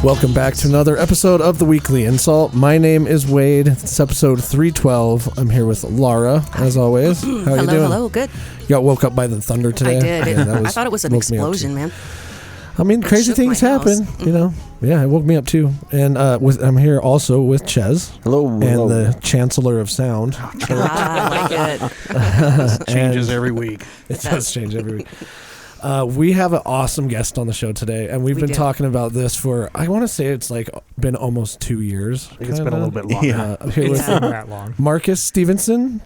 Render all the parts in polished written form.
Welcome back to another episode of the Weekly InSalt. My name is Wade. It's episode 312. I'm here with Laura, as always. How are you doing? Hello, good. You got woke up by the thunder today? I did. Yeah, I thought it was an explosion, man. I mean, crazy things happen, you know. Yeah, it woke me up too. And I'm here also with Ches. Hello. And the Chancellor of Sound. I like it. It changes every week. It does change every week. We have an awesome guest on the show today, and we've been talking about this for, I want to say it's like been almost 2 years. I think it's been a little bit longer. Yeah. It's not that long. Marcus Stevenson,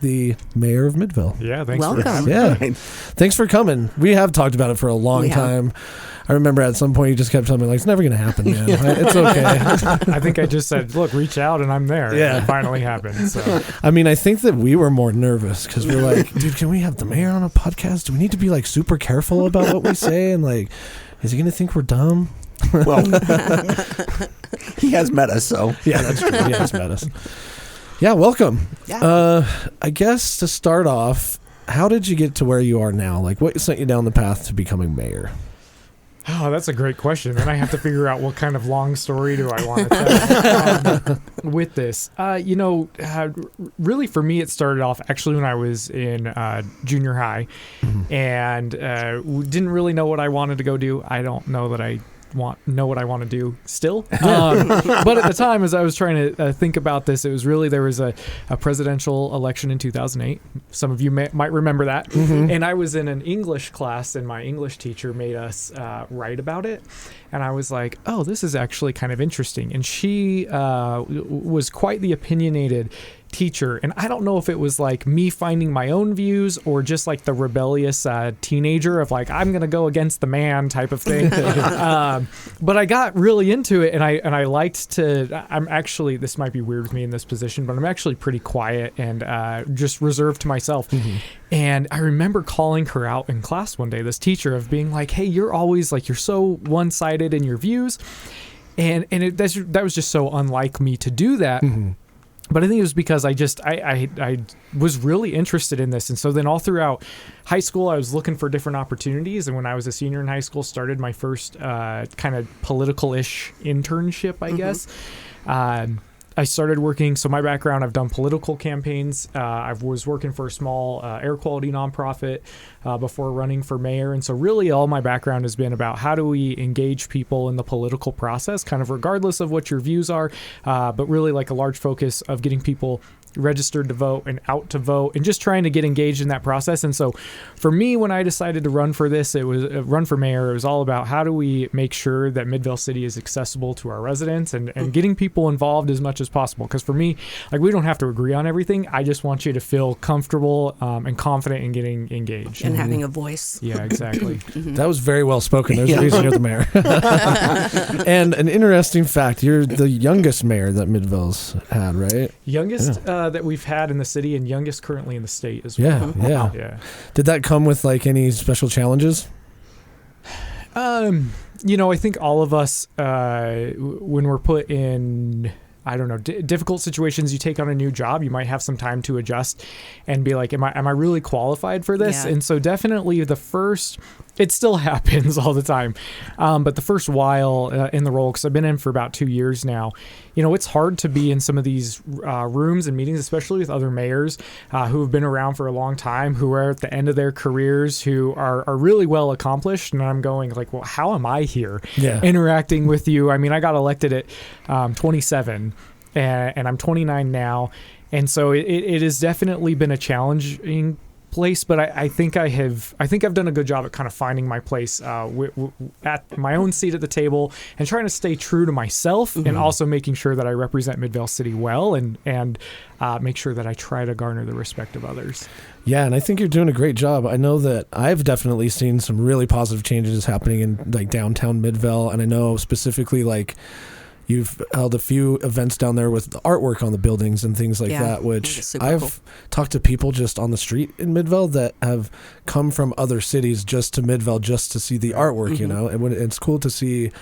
the mayor of Midvale. Yeah, thanks. Welcome. Yeah, thanks for coming. We have talked about it for a long time. I remember at some point you just kept telling me, like, it's never going to happen, man. It's okay. I think I just said, look, reach out, and I'm there. Yeah. And it finally happened. So. I mean, I think that we were more nervous because we're like, dude, can we have the mayor on a podcast? Do we need to be, like, super careful about what we say? And, like, is he going to think we're dumb? Well, he has met us, so. Yeah, that's true. He has met us. Yeah, welcome. Yeah. I guess to start off, how did you get to where you are now? Like, what sent you down the path to becoming mayor? Oh, that's a great question. Then I have to figure out what kind of long story do I want to tell with this. Really for me, it started off actually when I was in junior high and didn't really know what I wanted to go do. I don't know that I know what I want to do still. But at the time, as I was trying to think about this, it was really, there was a presidential election in 2008. Some of you might remember that. Mm-hmm. And I was in an English class, and my English teacher made us write about it. And I was like, oh, this is actually kind of interesting. And she was quite the opinionated teacher, and I don't know if it was like me finding my own views or just like the rebellious teenager of like, I'm gonna go against the man type of thing. But I got really into it, and I liked to. I'm actually, this might be weird with me in this position, but I'm actually pretty quiet and just reserved to myself. Mm-hmm. And I remember calling her out in class one day, this teacher, of being like, hey, you're always like, you're so one-sided in your views, and that was just so unlike me to do that. Mm-hmm. But I think it was because I was really interested in this. And so then all throughout high school, I was looking for different opportunities. And when I was a senior in high school, started my first kind of political-ish internship, I guess. I started working, so my background, I've done political campaigns. I was working for a small air quality nonprofit before running for mayor. And so really all my background has been about how do we engage people in the political process, kind of regardless of what your views are, but really like a large focus of getting people registered to vote and out to vote and just trying to get engaged in that process. And so for me, when I decided to run for this, it was run for mayor. It was all about how do we make sure that Midvale City is accessible to our residents and getting people involved as much as possible. Because for me, like, we don't have to agree on everything. I just want you to feel comfortable and confident in getting engaged. And having a voice. Yeah, exactly. That was very well spoken. There's a reason you're the mayor. And an interesting fact, you're the youngest mayor that Midvale's had, right? Youngest that we've had in the city, and youngest currently in the state as well. Yeah. Did that come with like any special challenges? I think all of us, when we're put in, I don't know, difficult situations, you take on a new job, you might have some time to adjust and be like, am I really qualified for this? Yeah. And so definitely it still happens all the time. But the first while in the role, because I've been in for about 2 years now, it's hard to be in some of these rooms and meetings, especially with other mayors who have been around for a long time, who are at the end of their careers, who are really well accomplished. And I'm going like, well, how am I here interacting with you? I mean, I got elected at 27 and I'm 29 now. And so it has definitely been a challenging place, but I think I've done a good job at kind of finding my place at my own seat at the table and trying to stay true to myself, and also making sure that I represent Midvale City well and make sure that I try to garner the respect of others. Yeah, and I think you're doing a great job. I know that I've definitely seen some really positive changes happening in like downtown Midvale, and I know specifically like you've held a few events down there with the artwork on the buildings and things like that, which I've talked to people just on the street in Midvale that have come from other cities just to Midvale just to see the artwork, and when it's cool to see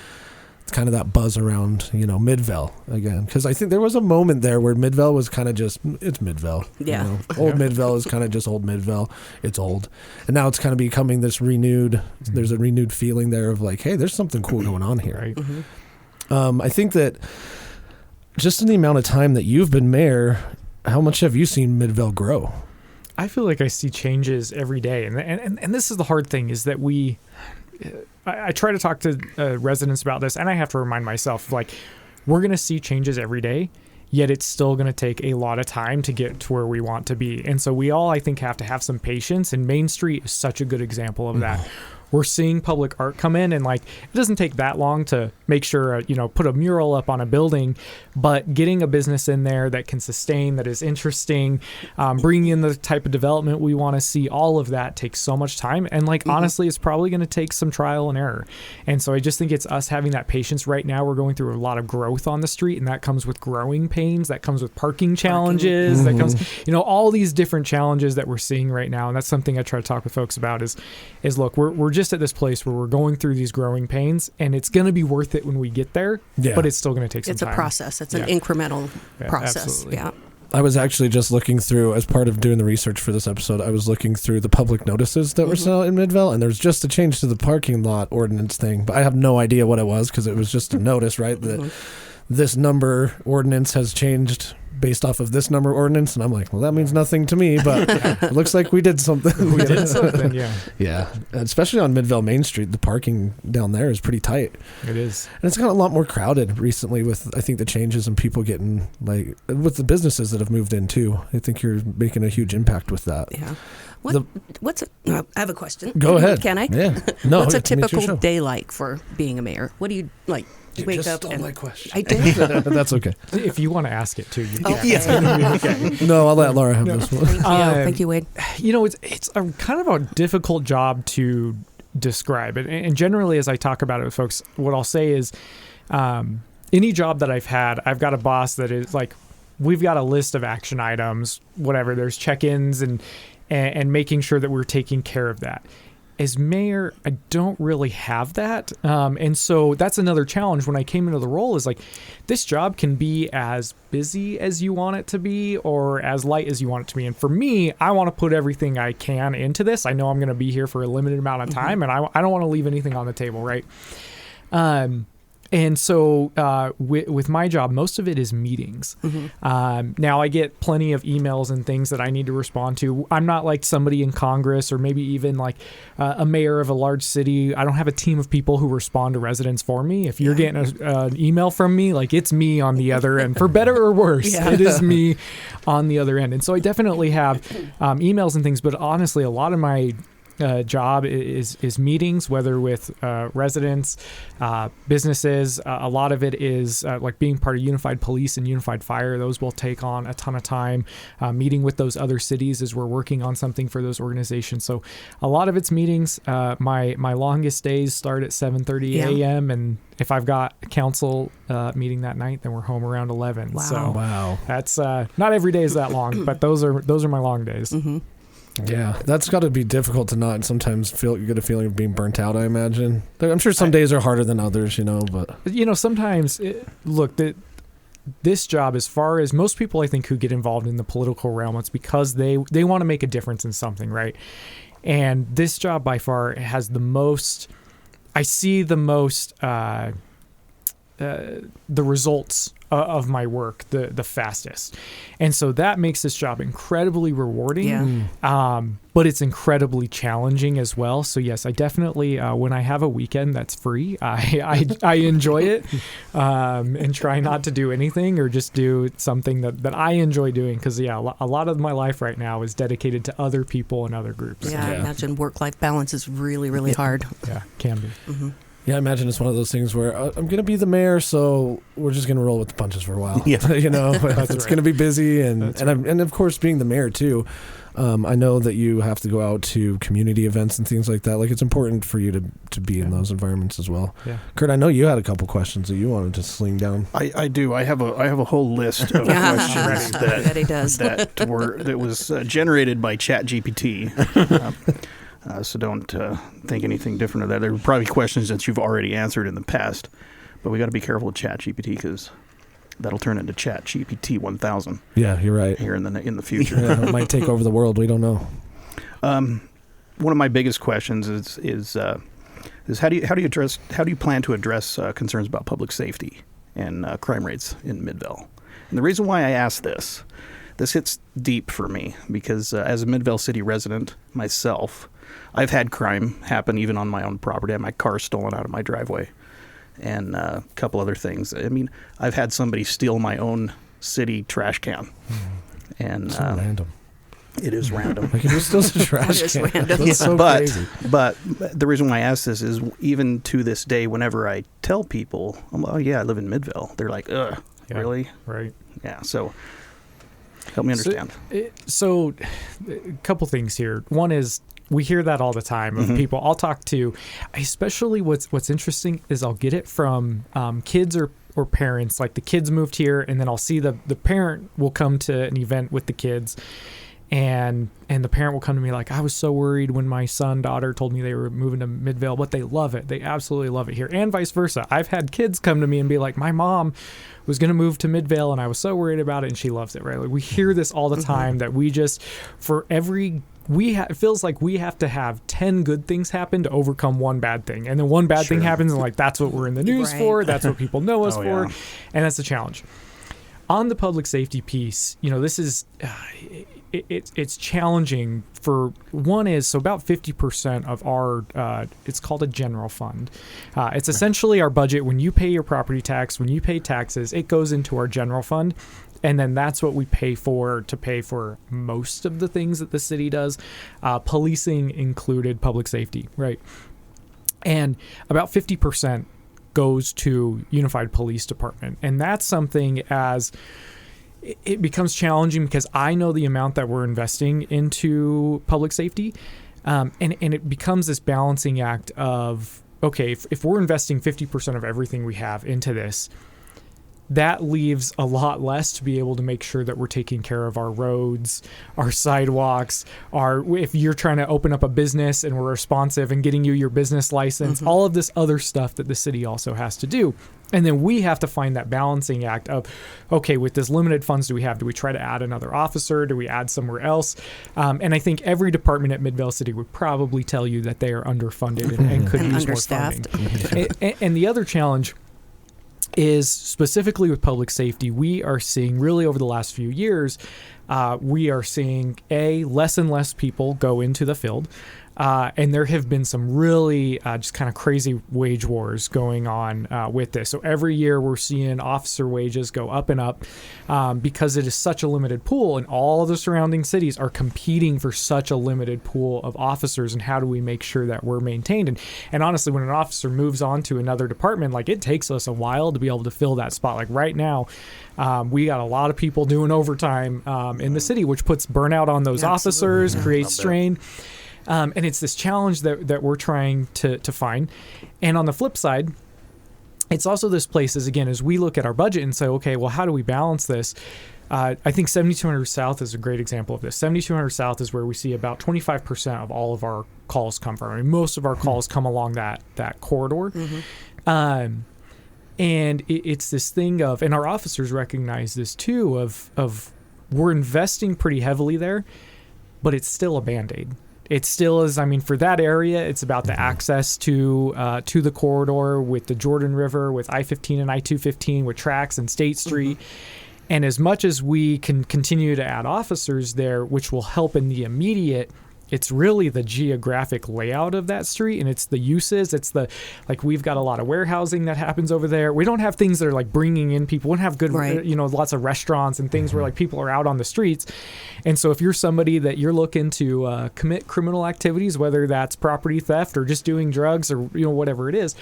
kind of that buzz around, Midvale again. Because I think there was a moment there where Midvale was kind of just, it's Midvale. Yeah. Old Midvale is kind of just old Midvale. It's old. And now it's kind of becoming this renewed, there's a renewed feeling there of like, hey, there's something cool going on here. Right. I think that just in the amount of time that you've been mayor, how much have you seen Midvale grow? I feel like I see changes every day, and this is the hard thing, is that I try to talk to residents about this, and I have to remind myself, like, we're going to see changes every day, yet it's still going to take a lot of time to get to where we want to be. And so we all, I think, have to have some patience, and Main Street is such a good example of that. We're seeing public art come in, and like, it doesn't take that long to make sure, put a mural up on a building, but getting a business in there that can sustain, that is interesting, bringing in the type of development we want to see, all of that takes so much time. And like, honestly, it's probably going to take some trial and error. And so I just think it's us having that patience. Right now, we're going through a lot of growth on the street, and that comes with growing pains, that comes with parking challenges, that comes, all these different challenges that we're seeing right now. And that's something I try to talk with folks about is look, we're just at this place where we're going through these growing pains, and it's going to be worth it when we get there, but it's still going to take some time. It's a process. It's an incremental process. Absolutely. Yeah. I was actually just looking through, as part of doing the research for this episode, I was looking through the public notices that were sent out in Midvale, and there's just a change to the parking lot ordinance thing, but I have no idea what it was, because it was just a notice, right, that this number ordinance has changed based off of this number ordinance, and I'm like, well, that means nothing to me, but it looks like we did something. We did something, yeah. Yeah, especially on Midvale Main Street, the parking down there is pretty tight. It is. And it's gotten a lot more crowded recently with, I think, the changes and people getting, like, with the businesses that have moved in, too. I think you're making a huge impact with that. Yeah. I have a question. Go ahead. Can I? Yeah. No, what's a it's your typical show. day like for being a mayor? What do you, like, You wake just up stole and... my question. I did? That's okay. If you want to ask it too, you can. Okay. No, I'll let Laura have this one. Thank you, Wade. It's a kind of a difficult job to describe. And generally, as I talk about it with folks, what I'll say is any job that I've had, I've got a boss that is like, we've got a list of action items, whatever. There's check-ins and making sure that we're taking care of that. As mayor, I don't really have that. And so that's another challenge when I came into the role, is like, this job can be as busy as you want it to be or as light as you want it to be. And for me, I want to put everything I can into this. I know I'm going to be here for a limited amount of time, and I don't want to leave anything on the table, right? And so with my job, most of it is meetings. Now, I get plenty of emails and things that I need to respond to. I'm not like somebody in Congress or maybe even like a mayor of a large city. I don't have a team of people who respond to residents for me. If you're getting an email from me, like, it's me on the other end, for better or worse. It is me on the other end. And so I definitely have emails and things, but honestly, a lot of my job is meetings, whether with residents, businesses. A lot of it is like being part of Unified Police and Unified Fire. Those will take on a ton of time. Meeting with those other cities as we're working on something for those organizations. So a lot of it's meetings. My longest days start at 7:30 a.m. and if I've got a council meeting that night, then we're home around 11. Wow. Wow. That's not every day is that long, but those are my long days. Yeah, that's got to be difficult to not sometimes get a feeling of being burnt out, I imagine. I'm sure some days are harder than others, but... sometimes, this job, as far as most people, I think, who get involved in the political realm, it's because they want to make a difference in something, right? And this job, by far, has the most... I see the most... the results of my work the fastest. And so that makes this job incredibly rewarding, but it's incredibly challenging as well. So yes, I definitely, when I have a weekend that's free, I enjoy it and try not to do anything or just do something that I enjoy doing. Because a lot of my life right now is dedicated to other people and other groups. I imagine work-life balance is really, really hard. Yeah, can be. Yeah, I imagine it's one of those things where I'm going to be the mayor, so we're just going to roll with the punches for a while. It's going to be busy, and of course, being the mayor too, I know that you have to go out to community events and things like that. Like, it's important for you to be in those environments as well. Yeah. Kurt, I know you had a couple questions that you wanted to sling down. I do. I have a whole list of questions that was generated by ChatGPT. So don't think anything different of that. There are probably questions that you've already answered in the past, but we got to be careful with ChatGPT because that'll turn into ChatGPT 1000. Yeah, you're right. Here in the future, it might take over the world. We don't know. One of my biggest questions is is how do you plan to address concerns about public safety and crime rates in Midvale? And the reason why I ask this hits deep for me because as a Midvale City resident myself, I've had crime happen even on my own property. I had my car stolen out of my driveway and a couple other things. I mean, I've had somebody steal my own city trash can. And so random. It is random. Like it was still a trash can. That's so crazy. But the reason why I ask this is even to this day, whenever I tell people, oh yeah, I live in Midvale, they're like, ugh, really? Right. Yeah. So help me understand. So a couple things here. One is we hear that all the time of people I'll talk to, especially what's interesting is I'll get it from kids or parents. Like the kids moved here and then I'll see the parent will come to an event with the kids. And the parent will come to me like, I was so worried when my daughter told me they were moving to Midvale, but they love it. They absolutely love it here. And vice versa. I've had kids come to me and be like, my mom was going to move to Midvale and I was so worried about it and she loves it, right? Like we hear this all the time that we just, for every, it feels like we have to have 10 good things happen to overcome one bad thing. And then one bad thing happens and like, that's what we're in the news for. That's what people know us for. Yeah. And that's the challenge. On the public safety piece, this is... It's challenging for one is so about 50% of our it's called a general fund. It's essentially our budget. When you pay your property tax, when you pay taxes, it goes into our general fund. And then that's what we pay for most of the things that the city does, policing included, public safety, right? And about 50% goes to Unified Police Department. And that's something it becomes challenging because I know the amount that we're investing into public safety, and it becomes this balancing act of, okay, if we're investing 50% of everything we have into this, that leaves a lot less to be able to make sure that we're taking care of our roads, our sidewalks, if you're trying to open up a business and we're responsive and getting you your business license, all of this other stuff that the city also has to do. And then we have to find that balancing act of, okay, with this limited funds do we try to add another officer? Do we add somewhere else? And I think every department at Midvale City would probably tell you that they are underfunded and could use more funding. And the other challenge is specifically with public safety, we are seeing really over the last few years, we are seeing less and less people go into the field. And there have been some really just kind of crazy wage wars going on with this. So every year we're seeing officer wages go up and up because it is such a limited pool, and all the surrounding cities are competing for such a limited pool of officers. And how do we make sure that we're maintained? And honestly, when an officer moves on to another department, like it takes us a while to be able to fill that spot. Like right now, we got a lot of people doing overtime in the city, which puts burnout on those officers, creates strain. And it's this challenge that we're trying to find. And on the flip side, it's also this place as we look at our budget and say, okay, well, how do we balance this? I think 7200 South is a great example of this. 7200 South is where we see about 25% of all of our calls come from. I mean, most of our calls come along that corridor. And it's this thing of, and our officers recognize this too, of we're investing pretty heavily there, but it's still a Band-Aid. It still is. I mean, for that area, it's about the access to the corridor with the Jordan River, with I-15 and I-215, with tracks and State Street. And as much as we can continue to add officers there, which will help in the immediate, it's really the geographic layout of that street, and it's the uses. It's we've got a lot of warehousing that happens over there. We don't have things that are like bringing in people. We don't have good, lots of restaurants and things where like people are out on the streets. And so if you're somebody that you're looking to commit criminal activities, whether that's property theft or just doing drugs or whatever it is,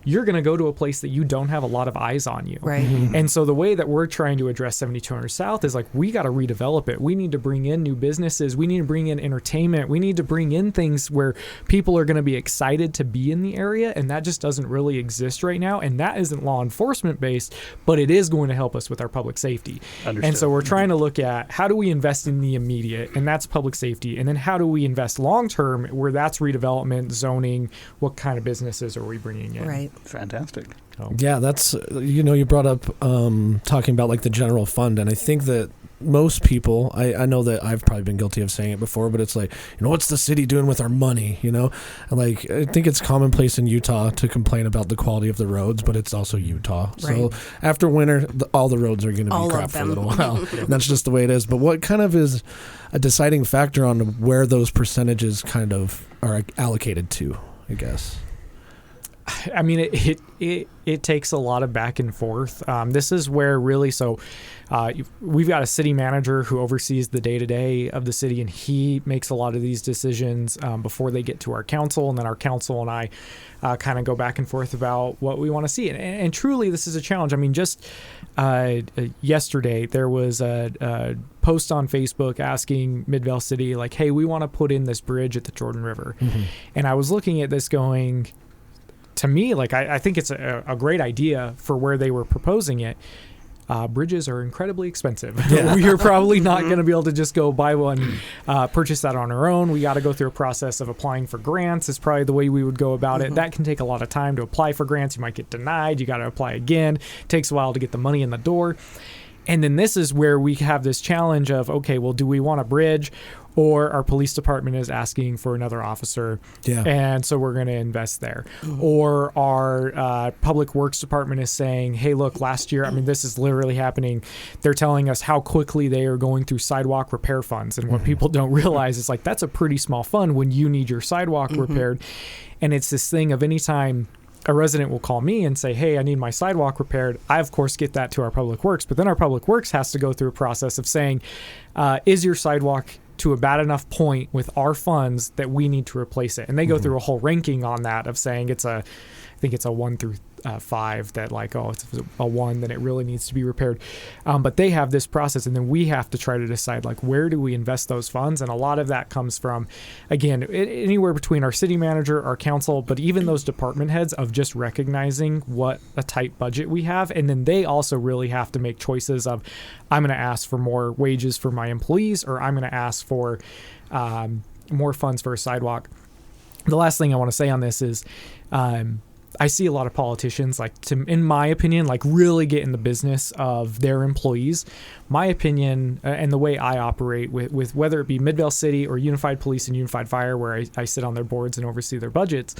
you're going to go to a place that you don't have a lot of eyes on you. Right. And so the way that we're trying to address 7200 South is like, we got to redevelop it. We need to bring in new businesses. We need to bring in entertainment. We need to bring in things where people are going to be excited to be in the area. And that just doesn't really exist right now. And that isn't law enforcement based, but it is going to help us with our public safety. Understood. And so we're trying to look at how do we invest in the immediate, and that's public safety. And then how do we invest long-term where that's redevelopment, zoning, what kind of businesses are we bringing in? Right. Fantastic. Yeah, that's, you brought up talking about like the general fund, and I think that most people, I know that I've probably been guilty of saying it before, but it's like, what's the city doing with our money, And like, I think it's commonplace in Utah to complain about the quality of the roads, but it's also Utah. Right. So after winter, all the roads are going to be crap for a little while. And that's just the way it is. But what kind of is a deciding factor on where those percentages kind of are allocated to, I guess? I mean, it takes a lot of back and forth. This is where really, we've got a city manager who oversees the day-to-day of the city, and he makes a lot of these decisions before they get to our council, and then our council and I kind of go back and forth about what we want to see. And truly, this is a challenge. I mean, just yesterday, there was a post on Facebook asking Midvale City, like, hey, we want to put in this bridge at the Jordan River. Mm-hmm. And I was looking at this going, to me, like, I think it's a great idea for where they were proposing it. Bridges are incredibly expensive. Yeah. We are probably not going to be able to just go buy one, purchase that on our own. We got to go through a process of applying for grants is probably the way we would go about it. That can take a lot of time to apply for grants. You might get denied. You got to apply again. It takes a while to get the money in the door. And then this is where we have this challenge of, okay, well, do we want a bridge, or our police department is asking for another officer, and so we're going to invest there. Or our public works department is saying, hey, look, last year, I mean, this is literally happening. They're telling us how quickly they are going through sidewalk repair funds. And what people don't realize is, like, that's a pretty small fund when you need your sidewalk repaired. And it's this thing of anytime a resident will call me and say, hey, I need my sidewalk repaired, I, of course, get that to our public works. But then our public works has to go through a process of saying, is your sidewalk to a bad enough point with our funds that we need to replace it? And they go through a whole ranking on that of saying I think it's a 1 through 5 that, like, oh, it's a 1, then it really needs to be repaired. But they have this process, and then we have to try to decide, like, where do we invest those funds? And a lot of that comes from, again, anywhere between our city manager, our council, but even those department heads of just recognizing what a tight budget we have. And then they also really have to make choices of, I'm going to ask for more wages for my employees, or I'm going to ask for more funds for a sidewalk. The last thing I want to say on this is, I see a lot of politicians, like, in my opinion, like, really get in the business of their employees. My opinion, and the way I operate with whether it be Midvale City or Unified Police and Unified Fire, where I sit on their boards and oversee their budgets,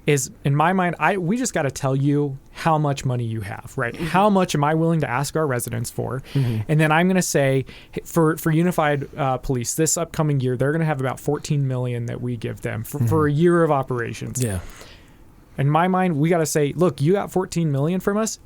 is, in my mind, we just got to tell you how much money you have, right? How much am I willing to ask our residents for? And then I'm going to say, for Unified Police, this upcoming year, they're going to have about $14 million that we give them for a year of operations. Yeah. In my mind, we got to say, look, you got $14 million from us.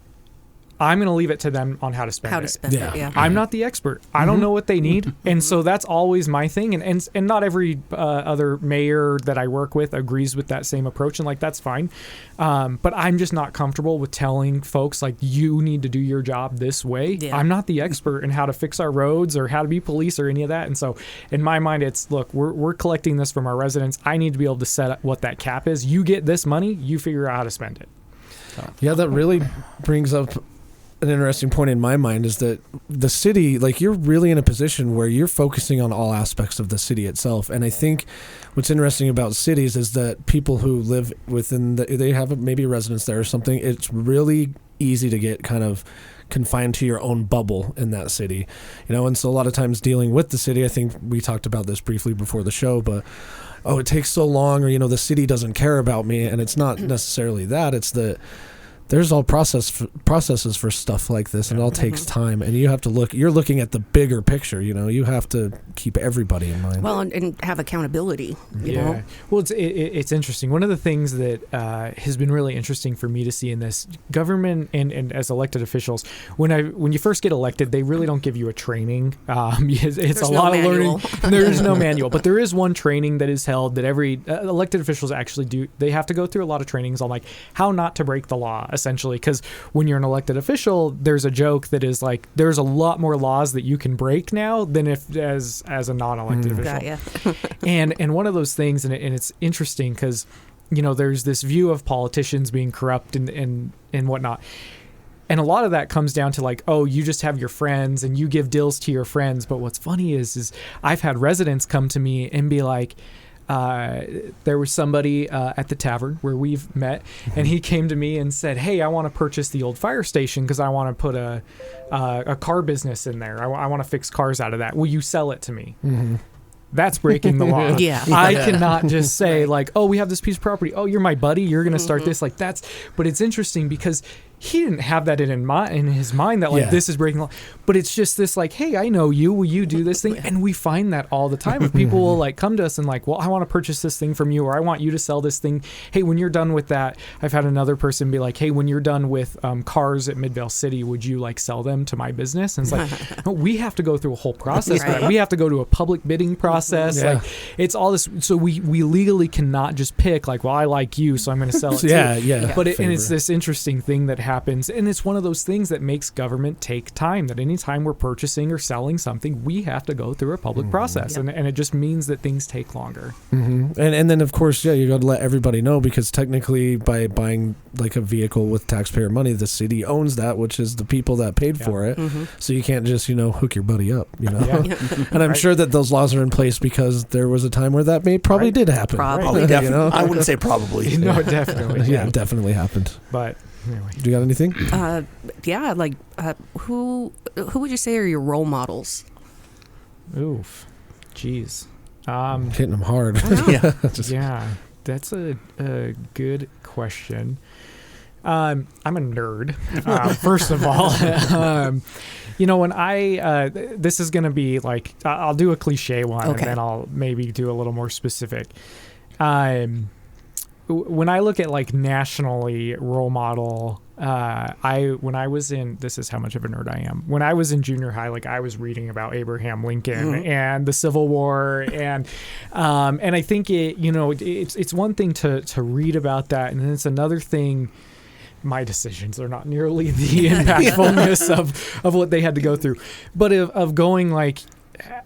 I'm going to leave it to them on how to spend it. I'm not the expert. I don't know what they need. And so that's always my thing. And not every other mayor that I work with agrees with that same approach. And, like, that's fine. But I'm just not comfortable with telling folks, like, you need to do your job this way. Yeah. I'm not the expert in how to fix our roads or how to be police or any of that. And so in my mind, it's, look, we're collecting this from our residents. I need to be able to set up what that cap is. You get this money, you figure out how to spend it. Yeah, that really brings up an interesting point in my mind, is that the city, like, you're really in a position where you're focusing on all aspects of the city itself. And I think what's interesting about cities is that people who live within they have maybe a residence there or something. It's really easy to get kind of confined to your own bubble in that city, and so a lot of times dealing with the city, I think we talked about this briefly before the show, but it takes so long, or the city doesn't care about me. And it's not necessarily that, it's that there's all processes for stuff like this, and it all takes time. And you have to you're looking at the bigger picture, you have to keep everybody in mind. Well, and have accountability, you know? Well, it's interesting. One of the things that has been really interesting for me to see in this government and as elected officials, when you first get elected, they really don't give you a training. It's a lot of learning. There is no manual, but there is one training that is held that every elected officials actually do. They have to go through a lot of trainings on, like, how not to break the law, essentially, because when you're an elected official, there's a joke that is, like, there's a lot more laws that you can break now than if as a non-elected official. And one of those things, and it's interesting because there's this view of politicians being corrupt and whatnot. And a lot of that comes down to, like, oh, you just have your friends and you give deals to your friends. But what's funny is I've had residents come to me and be like, there was somebody at the tavern where we've met, and he came to me and said, "Hey, I want to purchase the old fire station because I want to put a car business in there. I want to fix cars out of that. Will you sell it to me?" Mm-hmm. That's breaking the law. Yeah. I cannot just say like, "Oh, we have this piece of property. Oh, you're my buddy. You're going to start this." Like that's, but it's interesting because he didn't have that in his mind that like this is breaking law. But it's just this like, "Hey, I know you. Will you do this thing?" And we find that all the time. If people will like come to us and like, "Well, I want to purchase this thing from you, or I want you to sell this thing. Hey, when you're done with that," I've had another person be like, "Hey, when you're done with cars at Midvale City, would you like sell them to my business?" And it's like, no, we have to go through a whole process for that. We have to go to a public bidding process. Yeah. Like it's all this. So we legally cannot just pick like, "Well, I like you, so I'm going to sell it." Yeah, to yeah. But and it's this interesting thing that happens, and it's one of those things that makes government take time. That anytime we're purchasing or selling something, we have to go through a public process, and it just means that things take longer. Mm-hmm. And then of course, you got to let everybody know, because technically by buying like a vehicle with taxpayer money, the city owns that, which is the people that paid for it. Mm-hmm. So you can't just hook your buddy up, And I'm sure that those laws are in place because there was a time where that probably did happen. Probably, definitely. I wouldn't say probably. No, it definitely. Yeah, it definitely happened. But anyway, do you got anything? Who would you say are your role models? Oof, jeez, hitting them hard. Yeah, that's a good question. I'm a nerd, first of all. When I this is going to be like, I'll do a cliche one, and then I'll maybe do a little more specific. When I look at like nationally role model, when I was in, this is how much of a nerd I am. When I was in junior high, like I was reading about Abraham Lincoln and the Civil War, and I think it's one thing to read about that, and then it's another thing. My decisions are not nearly the impactfulness of what they had to go through, but of going like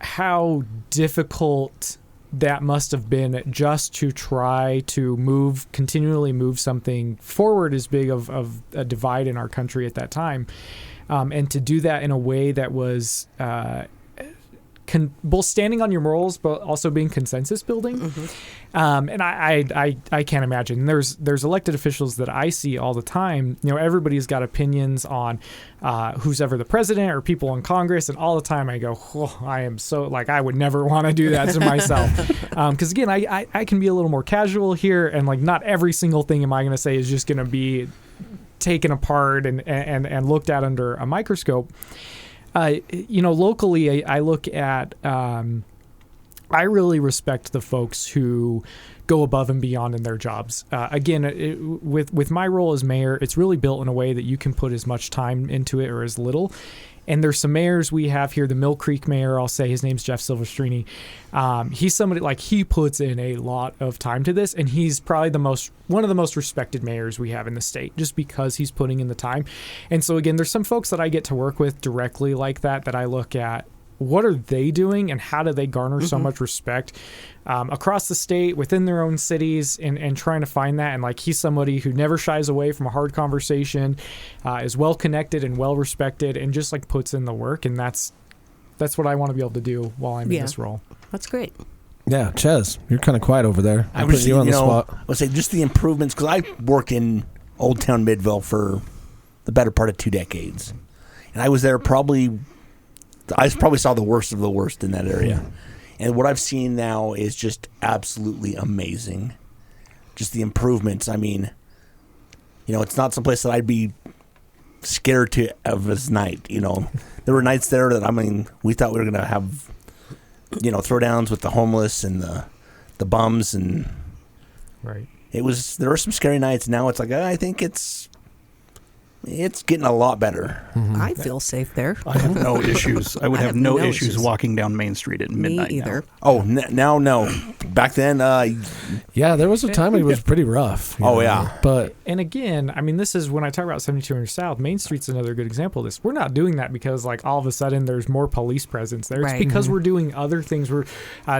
how difficult that must have been just to try to continually move something forward as big of a divide in our country at that time. And to do that in a way that was both standing on your morals, but also being consensus building. Mm-hmm. And I can't imagine. There's elected officials that I see all the time. Everybody's got opinions on who's ever the president or people in Congress, and all the time I go, oh, I am so like I would never want to do that to myself. Because again, I can be a little more casual here, and like not every single thing am I going to say is just going to be taken apart and looked at under a microscope. Locally, I look at, I really respect the folks who go above and beyond in their jobs. Again, with my role as mayor, it's really built in a way that you can put as much time into it or as little. And there's some mayors we have here. The Mill Creek mayor, I'll say his name's Jeff Silvestrini. He's somebody like he puts in a lot of time to this, and he's probably one of the most respected mayors we have in the state, just because he's putting in the time. And so again, there's some folks that I get to work with directly like that I look at. What are they doing, and how do they garner so much respect across the state, within their own cities, and trying to find that? And like he's somebody who never shies away from a hard conversation, is well connected and well respected, and just like puts in the work. And that's what I want to be able to do while I'm in this role. That's great. Yeah, Ches, you're kind of quiet over there. I put you on the spot. I would say just the improvements, because I worked in Old Town Midvale for the better part of 2 decades, and I was there I probably saw the worst of the worst in that area. And what I've seen now is just absolutely amazing. Just the improvements. I mean, it's not someplace that I'd be scared of as night. There were nights there that, we thought we were going to have, throwdowns with the homeless and the bums. And right. There were some scary nights. Now it's like, I think it's getting a lot better. Mm-hmm. I feel safe there. I have no issues. I would have no issues walking down Main Street at midnight. Me either. Now. Oh, now no. Back then, yeah, there was a time it was pretty rough. Yeah. But and again, this is when I talk about 7200 South. Main Street's another good example of this. We're not doing that because like all of a sudden there's more police presence there. It's because we're doing other things. We're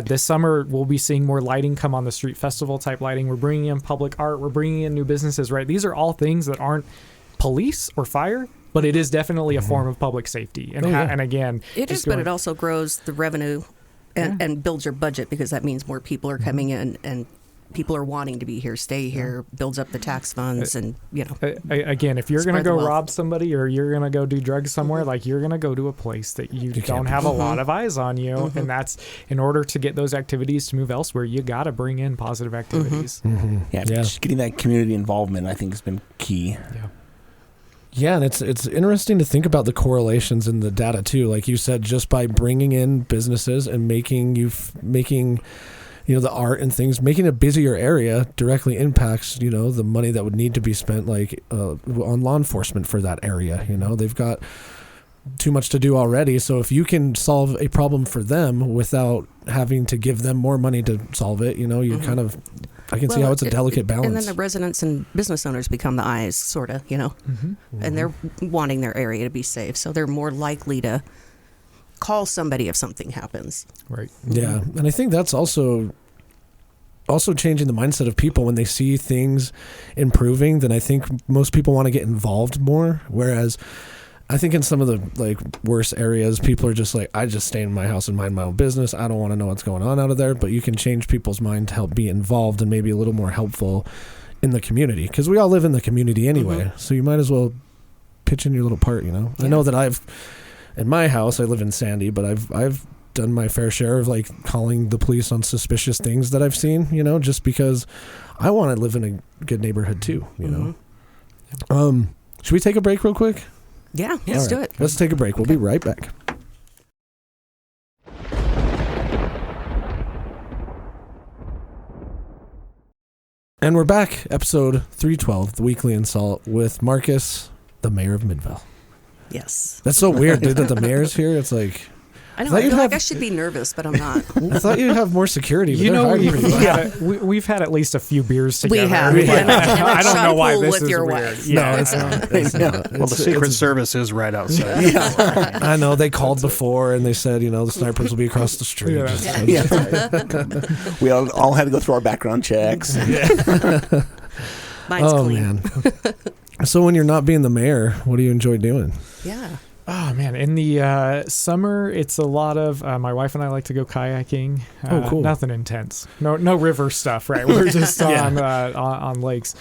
this summer we'll be seeing more lighting come on the street, festival type lighting. We're bringing in public art. We're bringing in new businesses. Right. These are all things that aren't police or fire, but it is definitely a form of public safety. And again, it is, but it also grows the revenue and builds your budget, because that means more people are coming in and people are wanting to be here, stay here, builds up the tax funds, and again, if you're going to go wealth. rob somebody or you're going to go do drugs somewhere, like you're going to go to a place that you don't have a lot of eyes on you, and that's in order to get those activities to move elsewhere, you got to bring in positive activities. Yeah, just getting that community involvement, I think, has been key. Yeah, and it's interesting to think about the correlations in the data too. Like you said, just by bringing in businesses and making the art and things, making a busier area directly impacts, the money that would need to be spent on law enforcement for that area. They've got too much to do already. So if you can solve a problem for them without having to give them more money to solve it, you're kind of, I can see how it's a delicate balance. And then the residents and business owners become the eyes, sort of, and they're wanting their area to be safe. So they're more likely to call somebody if something happens. Right. Yeah. And I think that's also changing the mindset of people when they see things improving. Then I think most people want to get involved more. Whereas I think in some of the worse areas, people are just like, I just stay in my house and mind my own business. I don't want to know what's going on out of there. But you can change people's mind to help be involved and maybe a little more helpful in the community, because we all live in the community anyway. So you might as well pitch in your little part. Yeah. I know that in my house, I live in Sandy, but I've done my fair share of calling the police on suspicious things that I've seen, just because I want to live in a good neighborhood too, Should we take a break real quick? Yeah, let's do it. Let's take a break. We'll be right back. And we're back, episode 312, the weekly InSalt, with Marcus, the mayor of Midvale. Yes. That's so weird, dude, that the mayor's here. It's like, I know. I feel like I should be nervous, but I'm not. I thought you'd have more security. But we've had at least a few beers together. We have. I don't know why this is your weird. wife. No, it's not. Well, the Secret Service is right outside. I know. They called before and they said, the snipers will be across the street. We all had to go through our background checks. Mine's clean. Man. So when you're not being the mayor, what do you enjoy doing? Yeah. Oh, man. In the summer, it's a lot of, my wife and I like to go kayaking. Cool. Nothing intense. No river stuff, right? We're just on lakes.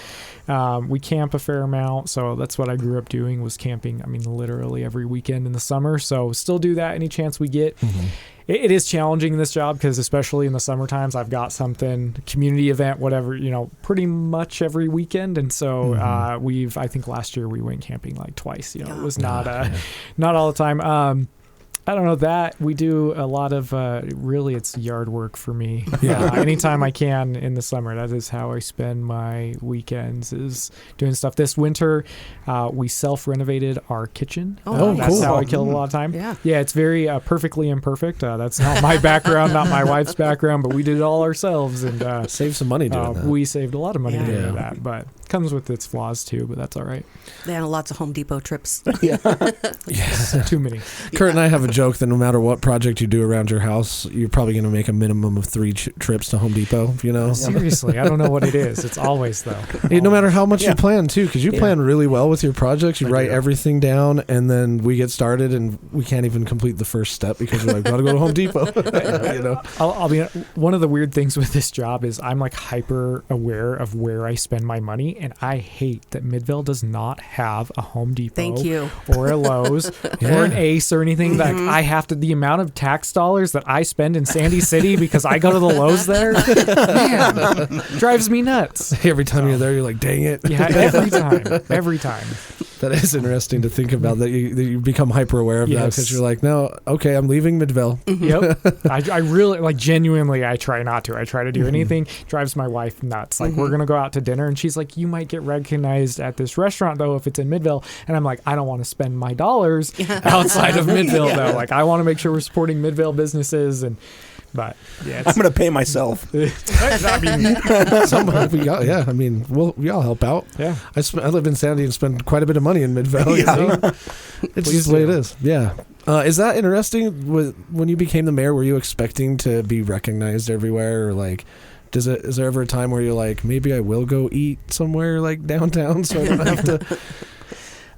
We camp a fair amount, so that's what I grew up doing, was camping, literally every weekend in the summer. So still do that any chance we get. It is challenging in this job, because especially in the summer times, I've got something, community event, whatever, pretty much every weekend. And so I think last year we went camping twice. It was not all the time. I don't know that we do a lot of, really it's yard work for me. Anytime I can in the summer, that is how I spend my weekends, is doing stuff. This winter, we self-renovated our kitchen. That's cool. how I killed a lot of time. Yeah, it's very perfectly imperfect. That's not my background, not my wife's background, but we did it all ourselves, and saved some money doing that. We saved a lot of money doing that, but comes with its flaws too, but that's all right. And lots of Home Depot trips. Too many. Kurt and I have a joke that no matter what project you do around your house, you're probably going to make a minimum of 3 trips to Home Depot, Seriously, I don't know what it is. It's always, though. No matter how much you plan, too, because you plan really well with your projects. You write everything down, and then we get started, and we can't even complete the first step because we're like, gotta go to Home Depot. I'll be one of the weird things with this job is I'm hyper aware of where I spend my money, and I hate that Midvale does not have a Home Depot. Thank you. Or a Lowe's or an Ace or anything. Like I have to, the amount of tax dollars that I spend in Sandy City because I go to the Lowe's there, man, drives me nuts. Every time you're there, you're like, dang it. Yeah, every time. That is interesting to think about, that you become hyper aware of that, because you're like, no, okay, I'm leaving Midvale. Yep. I really, genuinely, I try not to. I try to do anything. Drives my wife nuts. We're going to go out to dinner, and she's like, you might get recognized at this restaurant, though, if it's in Midvale. And I'm like, I don't want to spend my dollars outside of Midvale, though. I want to make sure we're supporting Midvale businesses, but yeah, I'm going to pay myself. We all help out. Yeah, I live in Sandy and spend quite a bit of money in Midvale. It's just the way it is. Yeah. Is that interesting? When you became the mayor, were you expecting to be recognized everywhere, or is there ever a time where you're like, maybe I will go eat somewhere downtown so I don't have to?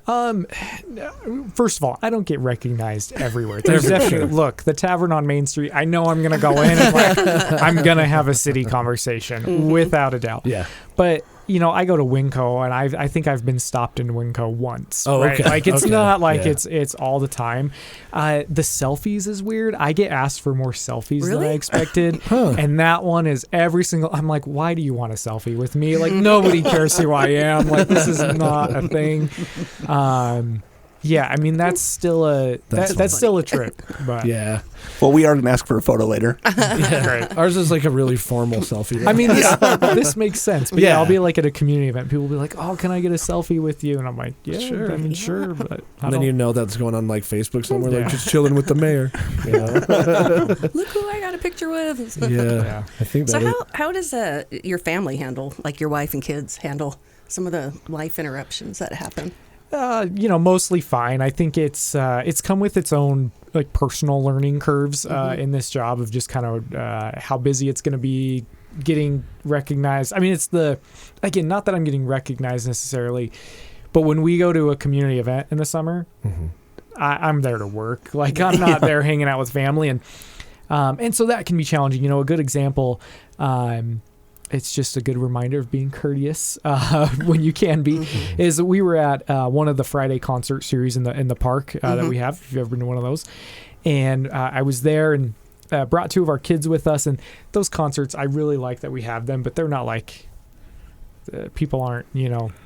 First of all, I don't get recognized everywhere. There's definitely, look, the tavern on Main Street, I know I'm going to go in and I'm going to have a city conversation without a doubt. Yeah. But, I go to Winco and I think I've been stopped in Winco once. Oh, right? okay. Like it's not like Yeah. it's all the time. The selfies is weird. I get asked for more selfies than I expected. And that one is I'm like, why do you want a selfie with me? Like nobody cares who I am. Like this is not a thing. Yeah, I mean that's still that's still a trip. But Yeah. Well, we are going to ask for a photo later. Right. Ours is like a really formal selfie. I mean, this makes sense. But yeah, I'll be like at a community event. People will be like, "Oh, can I get a selfie with you?" And I'm like, "Yeah, sure." I mean, sure. But and then that's going on like Facebook somewhere, like just chilling with the mayor. Look who I got a picture with. Yeah. I think that. So how does your family handle, like your wife and kids handle some of the life interruptions that happen? Mostly fine. I think it's come with its own like personal learning curves in this job of just kind of how busy it's going to be, getting recognized. I mean, it's not that I'm getting recognized necessarily, but when we go to a community event in the summer, I'm there to work. Like I'm not there hanging out with family, and so that can be challenging. A good example. It's just a good reminder of being courteous when you can be. Is we were at one of the Friday concert series in the park that we have. If you've ever been to one of those, and I was there and brought two of our kids with us. And those concerts, I really like that we have them, but they're not like people aren't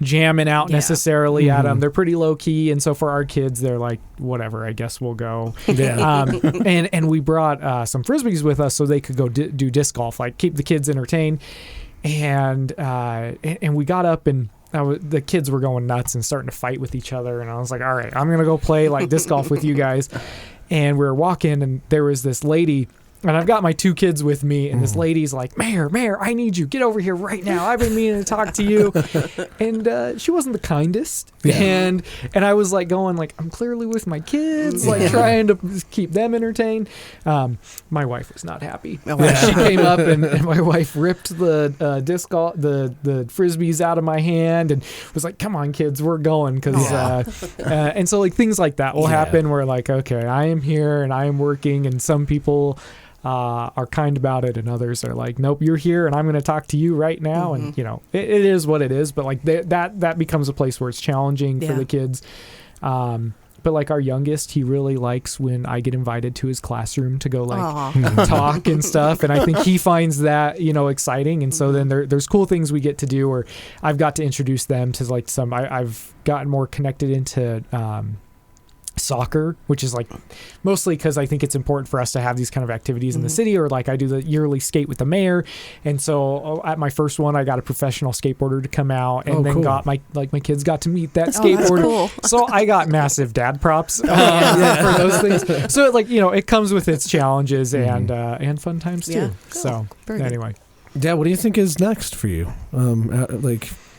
jamming out necessarily at them. They're pretty low key, and so for our kids, they're like whatever. I guess we'll go. Yeah. And we brought some frisbees with us so they could go do disc golf, like keep the kids entertained. And we got up and the kids were going nuts and starting to fight with each other. And I was like, all right, I'm gonna go play like disc golf with you guys. And we were walking, and there was this lady. And I've got my two kids with me, and this lady's like, Mayor, I need you. Get over here right now. I've been meaning to talk to you. And she wasn't the kindest. Yeah. And I was like going like, I'm clearly with my kids, like trying to keep them entertained. My wife was not happy. She came up and my wife ripped the disc golf, the frisbees out of my hand and was like, come on, kids, we're going. And so like things like that will happen where like, okay, I am here and I am working, and some people are kind about it, and others are like, nope, you're here and I'm going to talk to you right now. And it is what it is, but like that becomes a place where it's challenging for the kids. But like our youngest, he really likes when I get invited to his classroom to go like talk and stuff, and I think he finds that exciting. And so then there's cool things we get to do, or I've got to introduce them to like I've gotten more connected into soccer, which is like mostly because I think it's important for us to have these kind of activities in the city, or like I do the yearly skate with the mayor. And so at my first one, I got a professional skateboarder to come out, and got my kids got to meet that skateboarder. Cool. So I got massive dad props for those things. So it comes with its challenges and fun times too. Cool. So anyway. Dad, what do you think is next for you?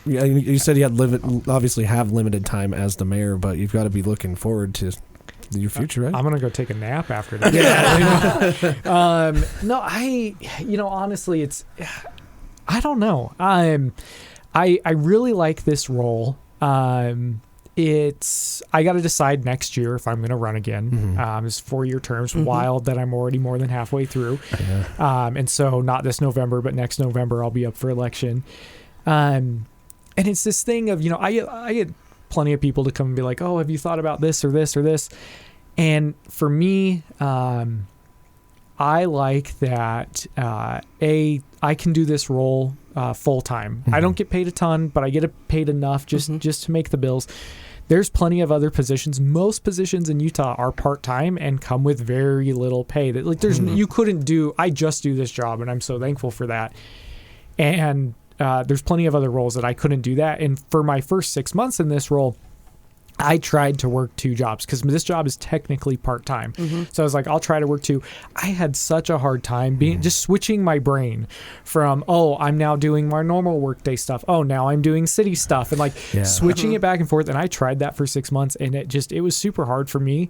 You said you had obviously have limited time as the mayor, but you've got to be looking forward to your future, right? I'm gonna go take a nap after that. No, honestly, it's I don't know. I really like this role. It's I got to decide next year if I'm going to run again. It's 4-year terms. Wild that I'm already more than halfway through. And so not this November, but next November I'll be up for election. And it's this thing of, I get plenty of people to come and be like, oh, have you thought about this or this or this? And for me, I like that, I can do this role full time. I don't get paid a ton, but I get paid enough just to make the bills. There's plenty of other positions. Most positions in Utah are part-time and come with very little pay. That like you couldn't do. I just do this job, and I'm so thankful for that. And there's plenty of other roles that I couldn't do that. And for my first 6 months in this role, I tried to work 2 jobs because this job is technically part-time. So I was like, I'll try to work 2. I had such a hard time just switching my brain from, I'm now doing my normal workday stuff. Now I'm doing city stuff, and like switching it back and forth. And I tried that for 6 months, and it was super hard for me.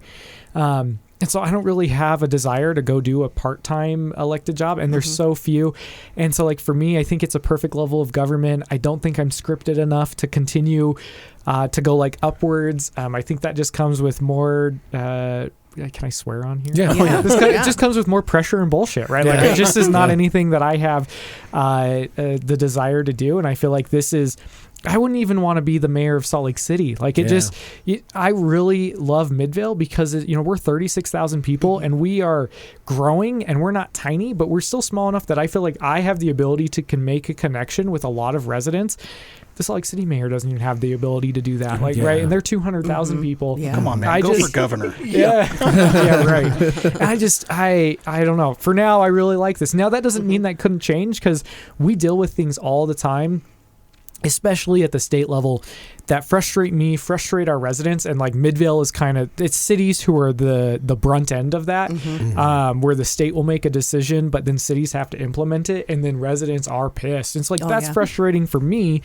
so I don't really have a desire to go do a part-time elected job, and there's so few. And so like for me, I think it's a perfect level of government. I don't think I'm scripted enough to continue to go like upwards. I think that just comes with more can I swear on here? Yeah. It just comes with more pressure and bullshit, right? Like it just is not anything that I have the desire to do. And I feel like I wouldn't even want to be the mayor of Salt Lake City. Like I really love Midvale because we're 36,000 people and we are growing, and we're not tiny, but we're still small enough that I feel like I have the ability to make a connection with a lot of residents. The Salt Lake City mayor doesn't even have the ability to do that. Like, right. And they're 200,000 people. Yeah. Come on, man. Go for governor. Yeah. Yeah, right. I don't know. For now, I really like this. Now, that doesn't mean that couldn't change, because we deal with things all the time, especially at the state level, that frustrate our residents. And like Midvale is it's cities who are the brunt end of that, where the state will make a decision, but then cities have to implement it, and then residents are pissed. It's like, that's frustrating for me.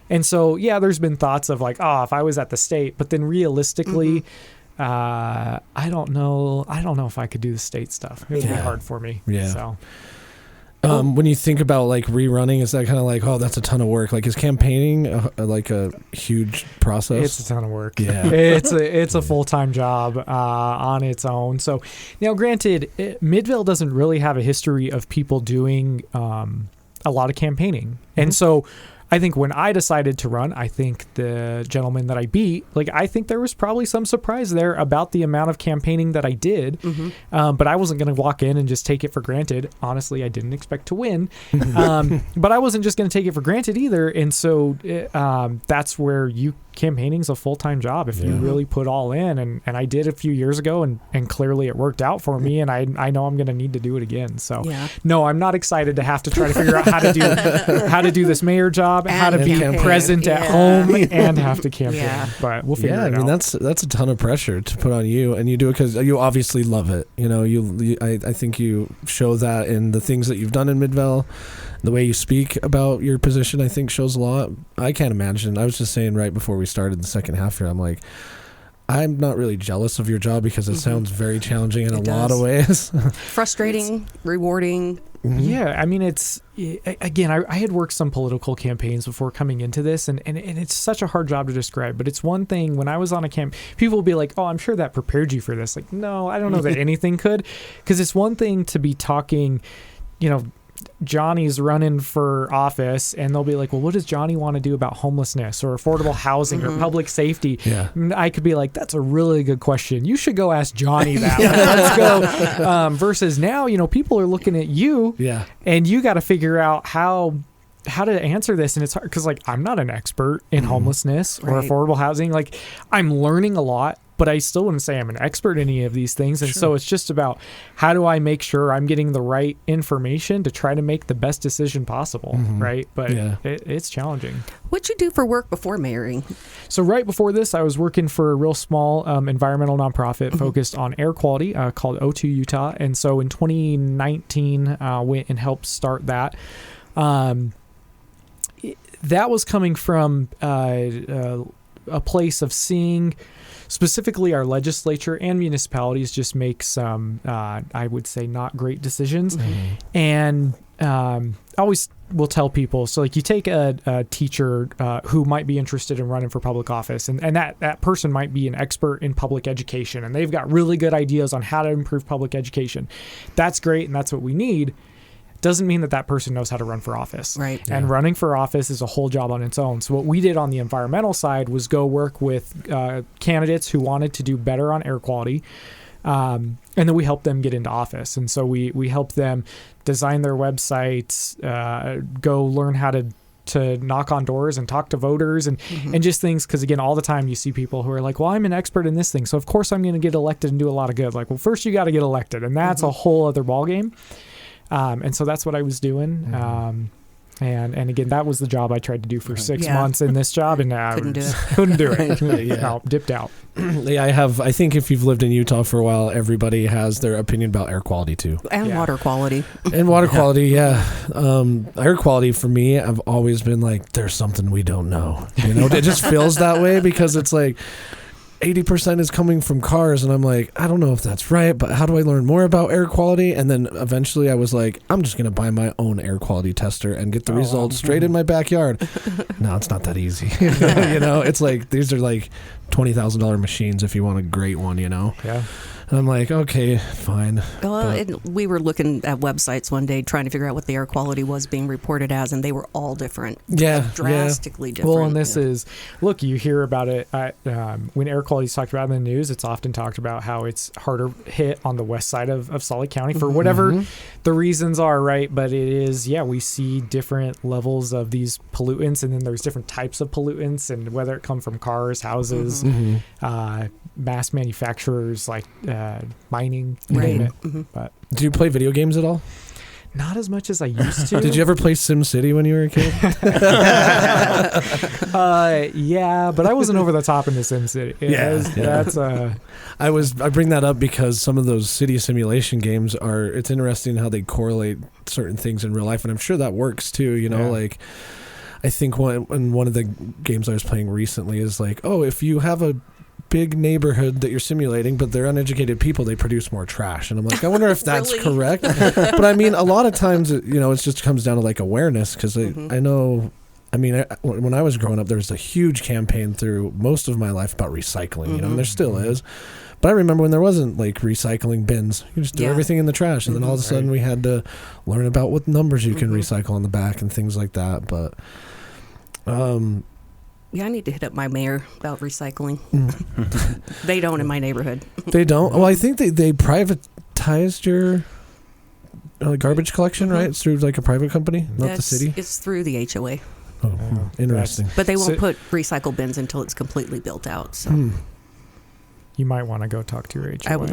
And so, there's been thoughts of like, if I was at the state, but then realistically, I don't know if I could do the state stuff. It would be hard for me. Yeah. So. When you think about like rerunning, is that kind of like, that's a ton of work? Like, is campaigning like a huge process? It's a ton of work. Yeah, it's a full-time job on its own. So now, granted, Midvale doesn't really have a history of people doing a lot of campaigning, and so I think when I decided to run, I think the gentleman that I beat, I think there was probably some surprise there about the amount of campaigning that I did. But I wasn't going to walk in and just take it for granted. Honestly, I didn't expect to win. But I wasn't just going to take it for granted either. And so that's where campaigning's a full-time job if you really put all in. And I did a few years ago, and clearly it worked out for me. And I know I'm going to need to do it again. So no, I'm not excited to have to try to figure out how to do this mayor job, and how to be present at home and have to campaign. But we'll figure it out. That's a ton of pressure to put on you, and you do it because you obviously love it. I think you show that in the things that you've done in Midvale. The way you speak about your position, I think, shows a lot. I can't imagine. I was just saying right before we started the second half here, I'm like, I'm not really jealous of your job because it sounds very challenging in a lot of ways. Frustrating, rewarding. Yeah, I mean, it's, again, I had worked some political campaigns before coming into this, and it's such a hard job to describe, but it's one thing when I was on a camp, people will be like, I'm sure that prepared you for this. Like, no, I don't know that anything could, because it's one thing to be talking, Johnny's running for office, and they'll be like, well, what does Johnny want to do about homelessness or affordable housing or public safety? And I could be like, that's a really good question. You should go ask Johnny that. Let's go. Versus now, people are looking at you, and you got to figure out how to answer this. And it's hard because I'm not an expert in homelessness or affordable housing. I'm learning a lot, but I still wouldn't say I'm an expert in any of these things. And so it's just about, how do I make sure I'm getting the right information to try to make the best decision possible, right? But it's challenging. What'd you do for work before mayoring? So right before this, I was working for a real small environmental nonprofit focused on air quality called O2 Utah. And so in 2019, went and helped start that. That was coming from a place of seeing specifically our legislature and municipalities just make some, I would say, not great decisions. And I always will tell people, so you take a teacher who might be interested in running for public office, and that person might be an expert in public education, and they've got really good ideas on how to improve public education. That's great, and that's what we need. Doesn't mean that person knows how to run for office. Right. And running for office is a whole job on its own. So what we did on the environmental side was go work with candidates who wanted to do better on air quality. And then we helped them get into office. And so we helped them design their websites, go learn how to knock on doors and talk to voters and just things. Because again, all the time you see people who are like, well, I'm an expert in this thing, so of course I'm going to get elected and do a lot of good. Well, first you got to get elected, and that's a whole other ballgame. And so that's what I was doing. And again, that was the job I tried to do for 6 months in this job, and couldn't do it. No, dipped out. I think if you've lived in Utah for a while, everybody has their opinion about air quality too. And water quality. And water quality, air quality for me, I've always been like, there's something we don't know. It just feels that way because it's like, 80% is coming from cars, and I'm like, I don't know if that's right, but how do I learn more about air quality? And then eventually I was like, I'm just going to buy my own air quality tester and get the results straight in my backyard. No, it's not that easy. You know, it's like, these are like $20,000 machines if you want a great one, you know? Yeah. And I'm like, okay, fine. Well, we were looking at websites one day trying to figure out what the air quality was being reported as, and they were all different. Yeah. Drastically different. Well, and this is, look, you hear about it when air quality is talked about in the news, it's often talked about how it's harder hit on the west side of Salt Lake County for whatever the reasons are, right? But it is, we see different levels of these pollutants, and then there's different types of pollutants, and whether it come from cars, houses, mass manufacturers like mining, name it. But do you play video games at all? not as much as I used to. Did you ever play SimCity when you were a kid? Yeah, but I wasn't over the top in the SimCity. That's I bring that up because some of those city simulation games it's interesting how they correlate certain things in real life, and I'm sure that works too, you know, like I think one of the games I was playing recently is like, oh, if you have a big neighborhood that you're simulating, but they're uneducated people, they produce more trash. And I'm like, I wonder if that's Really? correct. But I mean, a lot of times, it just comes down to like awareness, because I know, when I was growing up, there was a huge campaign through most of my life about recycling, and there still is. But I remember when there wasn't like recycling bins. You just do everything in the trash. And then all of a sudden we had to learn about what numbers you can recycle on the back and things like that. But, yeah, I need to hit up my mayor about recycling. They don't in my neighborhood. They don't? Well, I think they privatized your garbage collection, right? It's through like a private company, not the city? It's through the HOA. Oh, interesting. But they won't put recycle bins until it's completely built out. So. You might want to go talk to your HOA. I would.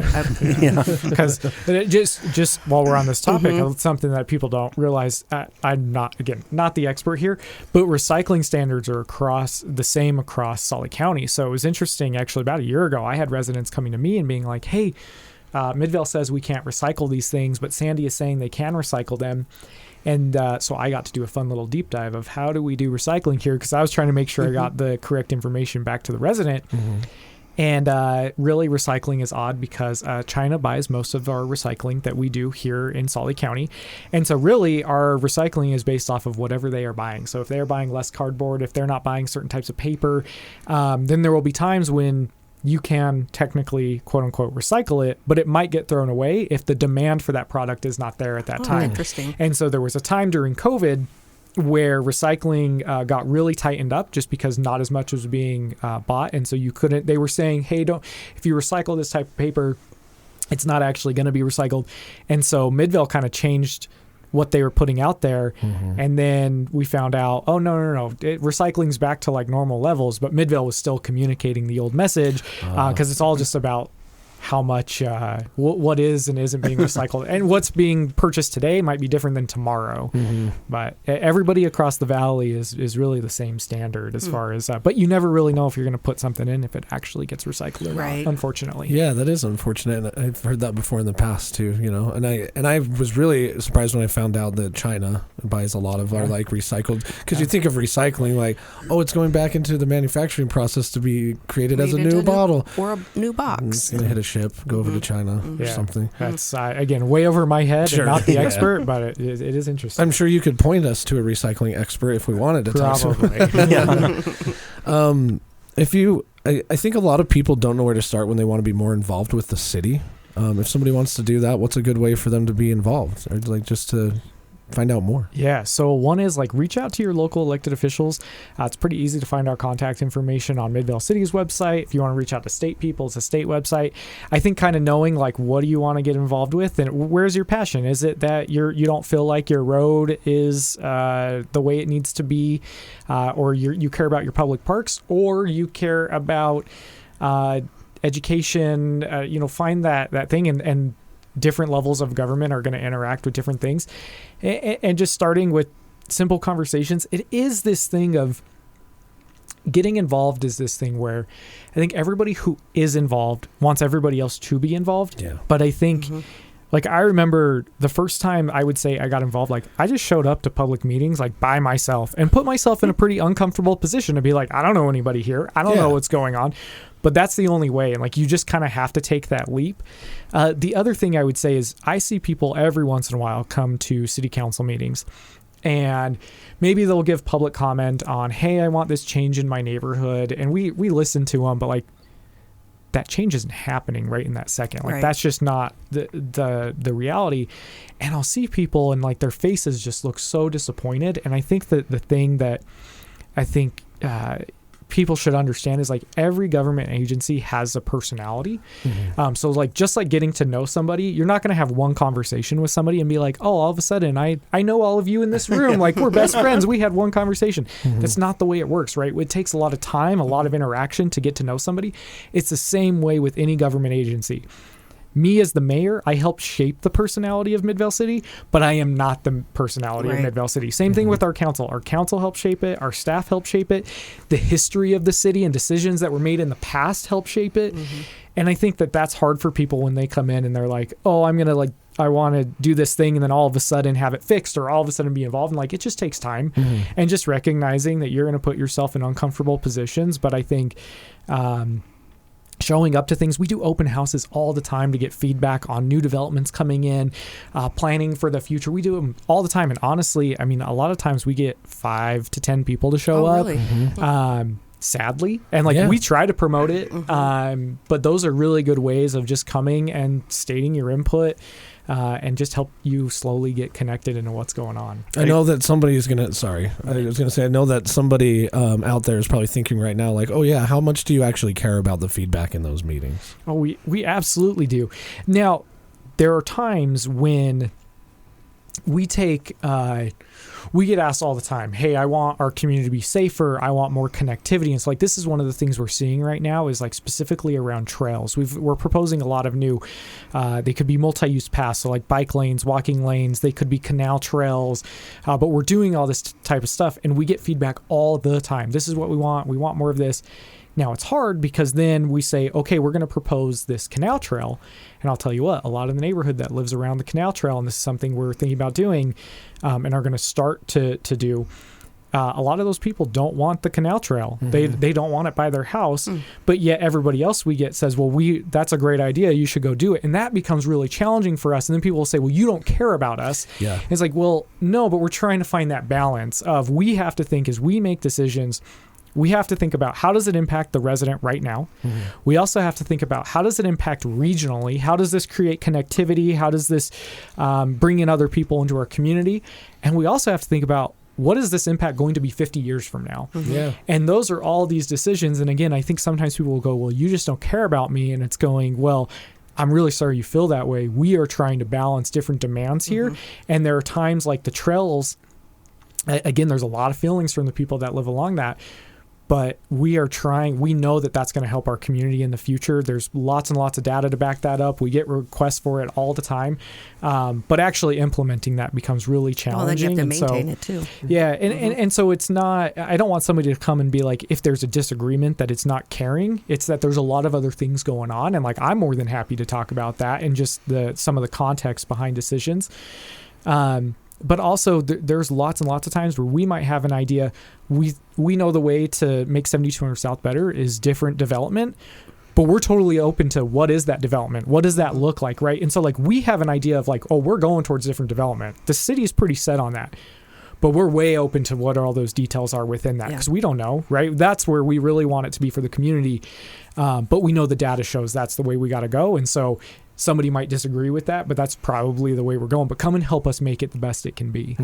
Because just while we're on this topic, something that people don't realize, I'm not the expert here, but recycling standards are the same across Salt Lake County. So it was interesting, actually, about a year ago, I had residents coming to me and being like, hey, Midvale says we can't recycle these things, but Sandy is saying they can recycle them. And so I got to do a fun little deep dive of how do we do recycling here, because I was trying to make sure I got the correct information back to the resident. And really, recycling is odd because China buys most of our recycling that we do here in Salt Lake County. And so really, our recycling is based off of whatever they are buying. So if they're buying less cardboard, if they're not buying certain types of paper, then there will be times when you can technically, quote unquote, recycle it, but it might get thrown away if the demand for that product is not there at that time. Interesting. And so there was a time during COVID where recycling got really tightened up just because not as much was being bought. And so they were saying, hey, if you recycle this type of paper, it's not actually going to be recycled. And so Midvale kind of changed what they were putting out there. And then we found out, oh, no. Recycling's back to like normal levels, but Midvale was still communicating the old message because it's all just about how much what is and isn't being recycled, and what's being purchased today might be different than tomorrow. But everybody across the valley is really the same standard as far as but you never really know if you're going to put something in if it actually gets recycled or not, unfortunately. Yeah, that is unfortunate. I've heard that before in the past too, and I was really surprised when I found out that China buys a lot of our like recycled, because you think of recycling like, oh, it's going back into the manufacturing process to be created as a new bottle or a new box. It's going to hit a ship, go over to China or something. That's again way over my head and not the expert, but it is interesting. I'm sure you could point us to a recycling expert if we wanted to. Probably. I think a lot of people don't know where to start when they want to be more involved with the city. If somebody wants to do that, what's a good way for them to be involved, or like just to find out more? Yeah, so one is like reach out to your local elected officials. It's pretty easy to find our contact information on Midvale City's website. If you want to reach out to state people, it's a state website. I think kind of knowing like what do you want to get involved with and where's your passion? Is it that you don't feel like your road is the way it needs to be, or you care about your public parks, or you care about education? Find that thing, and different levels of government are going to interact with different things. And just starting with simple conversations, it is this thing of getting involved is this thing where I think everybody who is involved wants everybody else to be involved. Yeah. But I think Like, I remember the first time I would say I got involved, like, I just showed up to public meetings, like, by myself and put myself in a pretty uncomfortable position to be like, I don't know anybody here. I don't know what's going on. But that's the only way. And, like, you just kind of have to take that leap. The other thing I would say is I see people every once in a while come to city council meetings. And maybe they'll give public comment on, hey, I want this change in my neighborhood. And we listen to them, but, like, that change isn't happening right in that second. Like, that's just not the reality. And I'll see people and, like, their faces just look so disappointed. And I think that the thing that I think people should understand is, like, every government agency has a personality. So, like, just like getting to know somebody, you're not going to have one conversation with somebody and be like, oh, all of a sudden I know all of you in this room. Like, we're best friends. We had one conversation. That's not the way it works, right? It takes a lot of time, a lot of interaction to get to know somebody. It's the same way with any government agency. Me as the mayor, I help shape the personality of Midvale City, but I am not the personality of Midvale City. Same thing with our council. Our council helps shape it. Our staff help shape it. The history of the city and decisions that were made in the past help shape it. And I think that that's hard for people when they come in and they're like, oh, I'm going to, like, I want to do this thing and then all of a sudden have it fixed or all of a sudden be involved. And, like, it just takes time. And just recognizing that you're going to put yourself in uncomfortable positions. But I think showing up to things. We do open houses all the time to get feedback on new developments coming in, planning for the future. We do them all the time. And honestly, I mean, a lot of times we get 5 to 10 people to show up. Really? Sadly. And, like, we try to promote it. But those are really good ways of just coming and stating your input. And just help you slowly get connected into what's going on. I know that somebody is going to, I know that somebody out there is probably thinking right now, like, oh yeah, how much do you actually care about the feedback in those meetings? Oh, we absolutely do. Now, there are times when we take, we get asked all the time, hey, I want our community to be safer. I want more connectivity. And so, like, this is one of the things we're seeing right now is, like, specifically around trails. We're proposing a lot of new, they could be multi-use paths. So, like, bike lanes, walking lanes, they could be canal trails, but we're doing all this type of stuff and we get feedback all the time. This is what we want. We want more of this. Now, it's hard because then we say, okay, we're going to propose this canal trail. And I'll tell you what, a lot of the neighborhood that lives around the canal trail, and this is something we're thinking about doing and are going to start to do, a lot of those people don't want the canal trail. They don't want it by their house, but yet everybody else we get says, well, that's a great idea. You should go do it. And that becomes really challenging for us. And then people will say, well, you don't care about us. Yeah. It's like, well, no, but we're trying to find that balance of we have to think as we make decisions, we have to think about how does it impact the resident right now. We also have to think about how does it impact regionally? How does this create connectivity? How does this bring in other people into our community? And we also have to think about what is this impact going to be 50 years from now? And those are all these decisions. And again, I think sometimes people will go, well, you just don't care about me. And it's going, well, I'm really sorry you feel that way. We are trying to balance different demands here. And there are times like the trails, again, there's a lot of feelings from the people that live along that. But we know that that's going to help our community in the future. There's lots and lots of data to back that up. We get requests for it all the time. But actually implementing that becomes really challenging. Well, then you have to maintain it too. Yeah. And so it's not, I don't want somebody to come and be like, if there's a disagreement that it's not caring, it's that there's a lot of other things going on. And, like, I'm more than happy to talk about that and just some of the context behind decisions. But also there's lots and lots of times where we might have an idea. We know the way to make 7200 South better is different development, but we're totally open to what is that development? What does that look like, right? And so, like, we have an idea of, like, oh, we're going towards different development. The city is pretty set on that, but we're way open to what all those details are within that because we don't know, right? That's where we really want it to be for the community. But we know the data shows that's the way we got to go. And so somebody might disagree with that, but that's probably the way we're going. But come and help us make it the best it can be.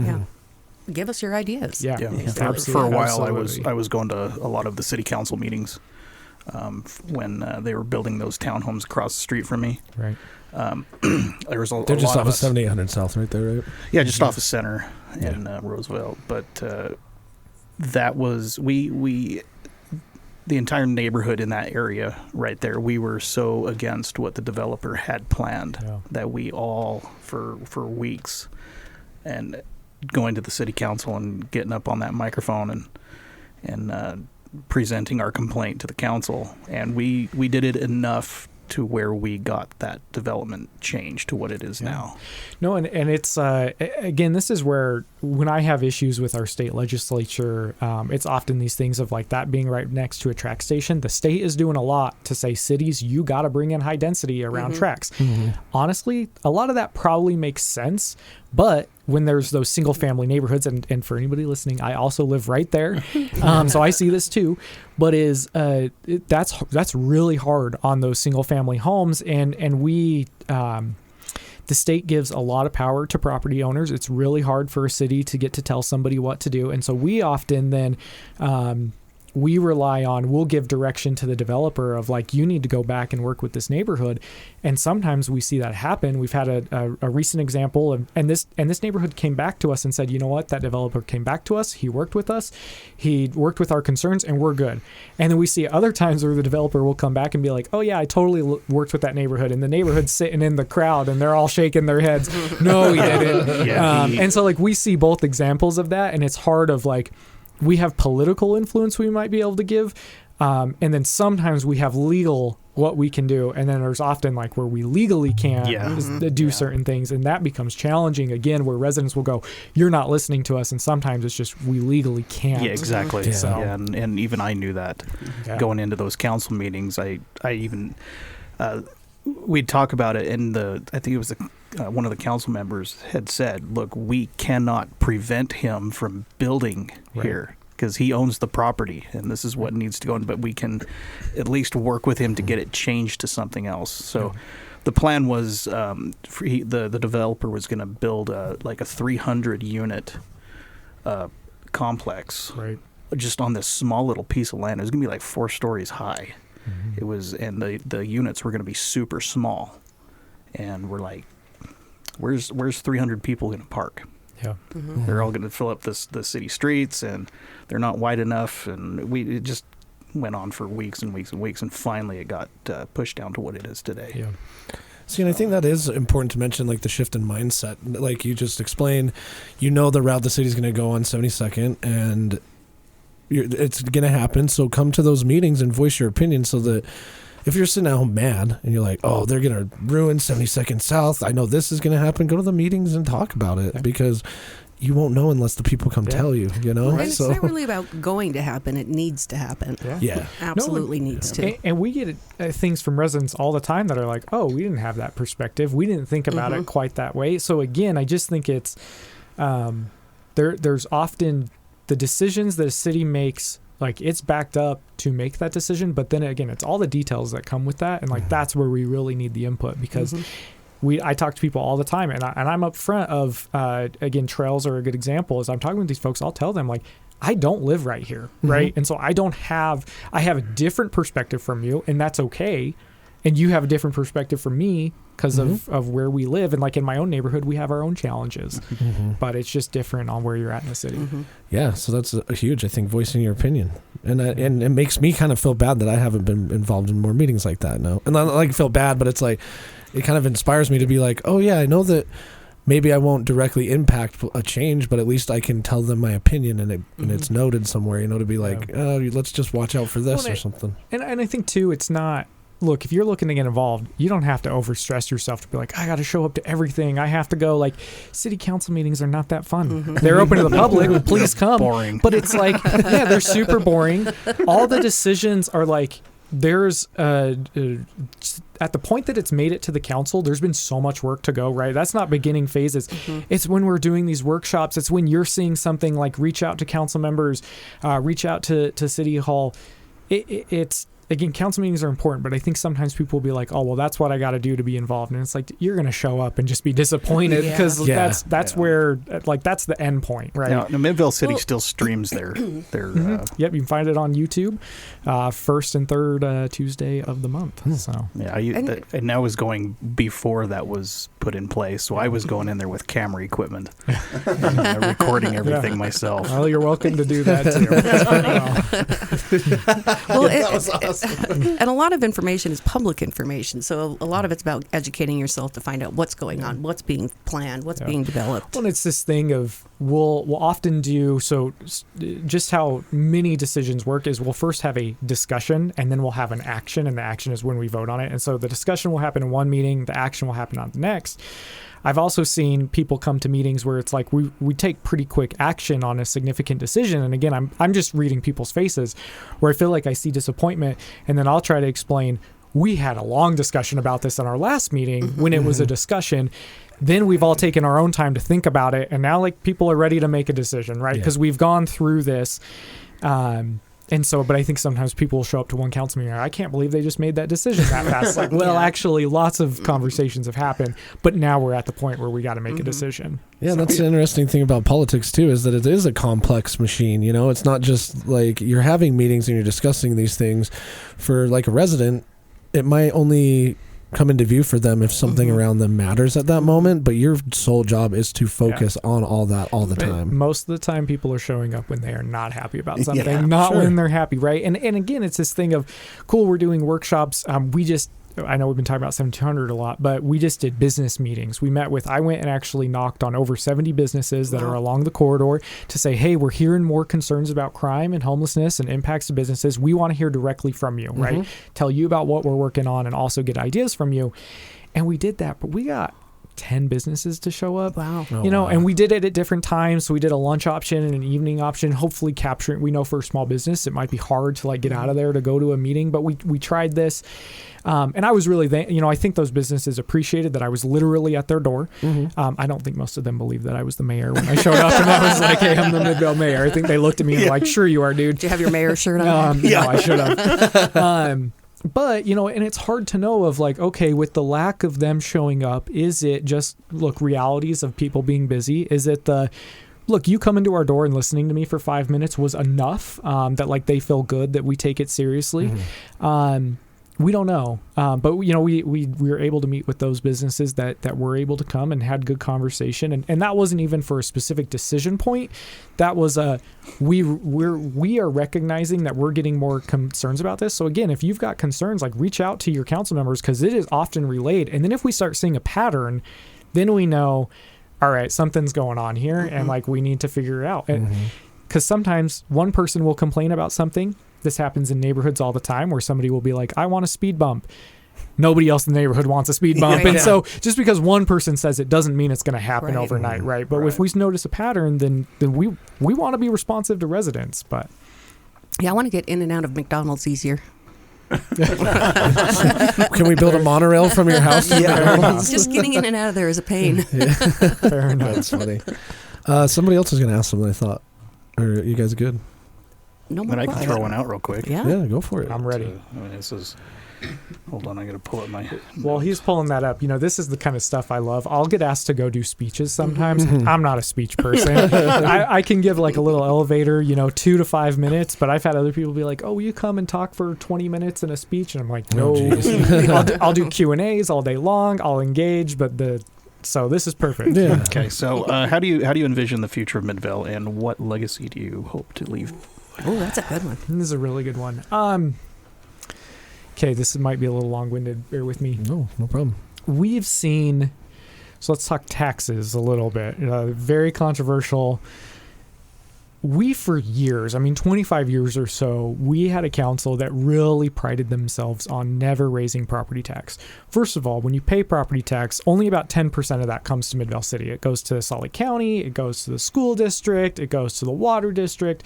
Give us your ideas. Yeah. For a while, I was going to a lot of the city council meetings when they were building those townhomes across the street from me. Right. They're just off of 7800 South, right there, right? Yeah, just off of Center in Roosevelt. But that was the entire neighborhood in that area right there, we were so against what the developer had planned that we all, for weeks, and going to the city council and getting up on that microphone and presenting our complaint to the council. And we did it enough to where we got that development change to what it is now. No, and it's again, this is where when I have issues with our state legislature, it's often these things of like that being right next to a track station. The state is doing a lot to say cities, you got to bring in high density around tracks. Honestly, a lot of that probably makes sense, but when there's those single family neighborhoods, and for anybody listening, I also live right there, so I see this too, but that's really hard on those single family homes, and we the state gives a lot of power to property owners. It's really hard for a city to get to tell somebody what to do, and so we often then we'll give direction to the developer of like, you need to go back and work with this neighborhood. And sometimes we see that happen. We've had a recent example and this neighborhood came back to us and said, you know what, that developer came back to us. He worked with us. He worked with our concerns and we're good. And then we see other times where the developer will come back and be like, oh yeah, I totally worked with that neighborhood. And the neighborhood's sitting in the crowd and they're all shaking their heads. No, he didn't. And so like we see both examples of that, and it's hard of like, we have political influence we might be able to give, and then sometimes we have legal what we can do, and then there's often like where we legally can't do certain things, and that becomes challenging again, where residents will go, you're not listening to us, and sometimes it's just we legally can't. Yeah, exactly. Yeah. So, and even I knew that going into those council meetings. I even we'd talk about it, and I think it was one of the council members had said, look, we cannot prevent him from building here because he owns the property and this is what needs to go in, but we can at least work with him to get it changed to something else. So the plan was the developer was going to build like a 300 unit complex just on this small little piece of land. It was going to be like 4 stories high. It was, and the units were going to be super small, and we're like, where's 300 people going to park? Yeah, they're all going to fill up the city streets, and they're not wide enough, and it just went on for weeks and weeks and weeks, and finally it got pushed down to what it is today. Yeah. See, and I think that is important to mention, like the shift in mindset, like you just explained. You know the route the city's going to go on 72nd, and it's going to happen. So come to those meetings and voice your opinion, so that if you're sitting at home mad and you're like, oh, they're going to ruin 72nd South, I know this is going to happen, go to the meetings and talk about it, because you won't know unless the people come tell you, you know? And it's not really about going to happen. It needs to happen. Yeah. Absolutely needs to. And we get things from residents all the time that are like, oh, we didn't have that perspective. We didn't think about it quite that way. So again, I just think it's, there's often the decisions that a city makes, like it's backed up to make that decision, but then again, it's all the details that come with that, and like that's where we really need the input, because I talk to people all the time, and I'm up front of again, trails are a good example. As I'm talking with these folks, I'll tell them like, I don't live right here, right? And so I have a different perspective from you, and that's okay. And you have a different perspective from me because of where we live. And like in my own neighborhood, we have our own challenges, but it's just different on where you're at in the city. Yeah, so that's a huge, I think, voicing your opinion. And it makes me kind of feel bad that I haven't been involved in more meetings like that now. And I like feel bad, but it's like, it kind of inspires me to be like, oh yeah, I know that maybe I won't directly impact a change, but at least I can tell them my opinion, and it's noted somewhere, you know, to be like, let's just watch out for this or something. And I think too, it's not, look, if you're looking to get involved, you don't have to overstress yourself to be like, I got to show up to everything. I have to go. Like, city council meetings are not that fun. They're open to the public. Please come. Boring. But it's like, yeah, they're super boring. All the decisions are like, there's at the point that it's made it to the council, there's been so much work to go, right? That's not beginning phases. It's when we're doing these workshops. It's when you're seeing something like reach out to council members, reach out to City Hall. It's again, council meetings are important, but I think sometimes people will be like, oh, well, that's what I got to do to be involved. And it's like, you're going to show up and just be disappointed, because that's where, like, that's the end point, right? Now Midvale City still streams their yep, you can find it on YouTube, first and third Tuesday of the month. So and that was going before that was put in place. So I was going in there with camera equipment, and, recording everything myself. Well, you're welcome to do that too. Well, that was awesome. And a lot of information is public information. So a lot of it's about educating yourself to find out what's going on, what's being planned, what's being developed. Well, it's this thing of we'll often do, so just how many decisions work is we'll first have a discussion and then we'll have an action, and the action is when we vote on it. And so the discussion will happen in one meeting, the action will happen on the next. I've also seen people come to meetings where it's like we take pretty quick action on a significant decision. And again, I'm just reading people's faces where I feel like I see disappointment, and then I'll try to explain, we had a long discussion about this in our last meeting when it was a discussion. Then we've all taken our own time to think about it, and now like people are ready to make a decision, right? Because we've gone through this. And so, but I think sometimes people will show up to one council meeting, I can't believe they just made that decision that fast. Like, well, actually, lots of conversations have happened, but now we're at the point where we got to make a decision. Yeah, that's the interesting thing about politics, too, is that it is a complex machine. You know, it's not just like you're having meetings and you're discussing these things. For like a resident, it might only come into view for them if something around them matters at that moment, but your sole job is to focus on all that all the time. Most of the time people are showing up when they are not happy about something, not when they're happy, right? And again, it's this thing of, cool, we're doing workshops. I know we've been talking about 1700 a lot, but we just did business meetings. I went and actually knocked on over 70 businesses that are along the corridor to say, hey, we're hearing more concerns about crime and homelessness and impacts to businesses. We want to hear directly from you, right? Tell you about what we're working on and also get ideas from you. And we did that, but we got 10 businesses to show up. Wow. And we did it at different times. So we did a lunch option and an evening option, hopefully capturing, we know for a small business, it might be hard to like get out of there to go to a meeting, but we tried this. And I was really, I think those businesses appreciated that I was literally at their door. I don't think most of them believed that I was the mayor when I showed up and I was like, hey, I'm the Midvale mayor. I think they looked at me and were like, sure you are, dude. Do you have your mayor shirt on? No, I should have. But, and it's hard to know of like, okay, with the lack of them showing up, is it just, realities of people being busy? Is it look, you come into our door and listening to me for 5 minutes was enough that like they feel good that we take it seriously? We don't know. But, we were able to meet with those businesses that were able to come and had good conversation. And that wasn't even for a specific decision point. That was we are recognizing that we're getting more concerns about this. So again, if you've got concerns, like reach out to your council members because it is often relayed. And then if we start seeing a pattern, then we know, all right, something's going on here and like we need to figure it out. Because sometimes one person will complain about something. This happens in neighborhoods all the time where somebody will be like, I want a speed bump. Nobody else in the neighborhood wants a speed bump. And so just because one person says it doesn't mean it's going to happen overnight, right? But if we notice a pattern, then we want to be responsive to residents. But yeah, I want to get in and out of McDonald's easier. Can we build a monorail from your house to McDonald's? Just getting in and out of there is a pain. Fair enough. That's funny. Somebody else was going to ask something, I thought. Are you guys good? No more. I can throw one out real quick. Yeah, go for it. I'm ready. This is. Hold on, I got to pull up my. While he's pulling that up, this is the kind of stuff I love. I'll get asked to go do speeches sometimes. I'm not a speech person. I can give like a little elevator, 2 to 5 minutes, but I've had other people be like, "Oh, will you come and talk for 20 minutes in a speech?" And I'm like, "No, I'll do Q&As all day long. I'll engage, but so this is perfect." Yeah. Okay, so how do you envision the future of Midvale, and what legacy do you hope to leave? Oh, that's a good one. This is a really good one. Okay, this might be a little long-winded. Bear with me. No problem. We've seen, so let's talk taxes a little bit. Very controversial. For years, 25 years or so, we had a council that really prided themselves on never raising property tax. First of all, when you pay property tax, only about 10% of that comes to Midvale City. It goes to Salt Lake County, it goes to the school district, it goes to the water district.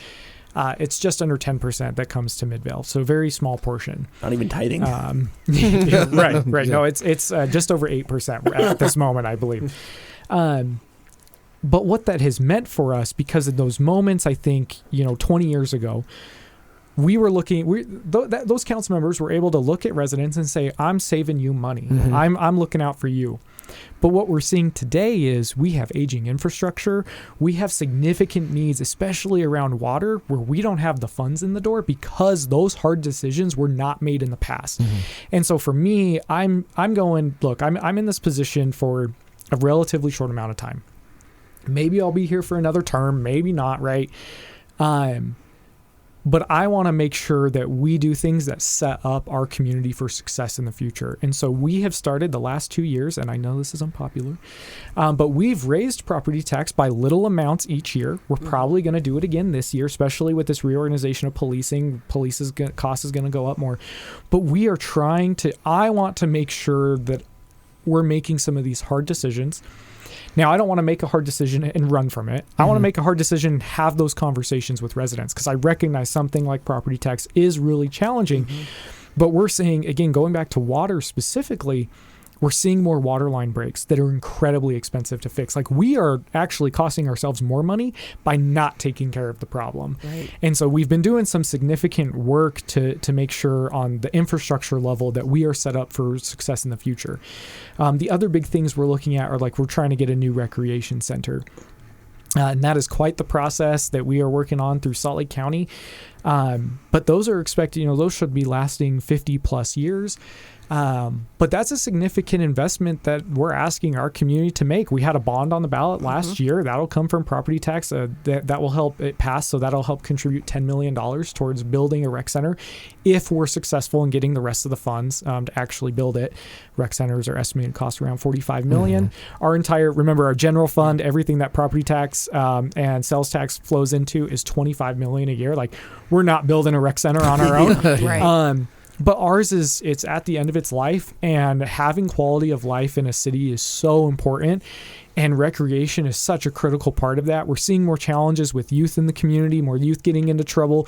It's just under 10% that comes to Midvale, so very small portion. Not even tithing. Right. No, it's just over 8% at this moment, I believe. But what that has meant for us, because of those moments, I think 20 years ago, we were those council members were able to look at residents and say, "I'm saving you money. I'm looking out for you." But what we're seeing today is we have aging infrastructure. We have significant needs, especially around water, where we don't have the funds in the door because those hard decisions were not made in the past. And so for me, I'm going, look, I'm in this position for a relatively short amount of time. Maybe I'll be here for another term, maybe not, right? But I want to make sure that we do things that set up our community for success in the future. And so we have started the last 2 years, and I know this is unpopular, but we've raised property tax by little amounts each year. We're probably going to do it again this year, especially with this reorganization of policing. Cost is going to go up more. But we are I want to make sure that we're making some of these hard decisions. Now, I don't want to make a hard decision and run from it. I want to make a hard decision and have those conversations with residents, because I recognize something like property tax is really challenging. But we're seeing, again, going back to water specifically, we're seeing more water line breaks that are incredibly expensive to fix. Like, we are actually costing ourselves more money by not taking care of the problem. Right. And so we've been doing some significant work to make sure on the infrastructure level that we are set up for success in the future. The other big things we're looking at are, like, we're trying to get a new recreation center. And that is quite the process that we are working on through Salt Lake County. But those are expected, those should be lasting 50 plus years. But that's a significant investment that we're asking our community to make. We had a bond on the ballot last year. That'll come from property tax. That will help it pass. So that'll help contribute $10 million towards building a rec center if we're successful in getting the rest of the funds to actually build it. Rec centers are estimated to cost around $45 million. Remember, our general fund, everything that property tax and sales tax flows into is $25 million a year. Like, we're not building a rec center on our own. Right. But ours it's at the end of its life, and having quality of life in a city is so important, and recreation is such a critical part of that. We're seeing more challenges with youth in the community, more youth getting into trouble.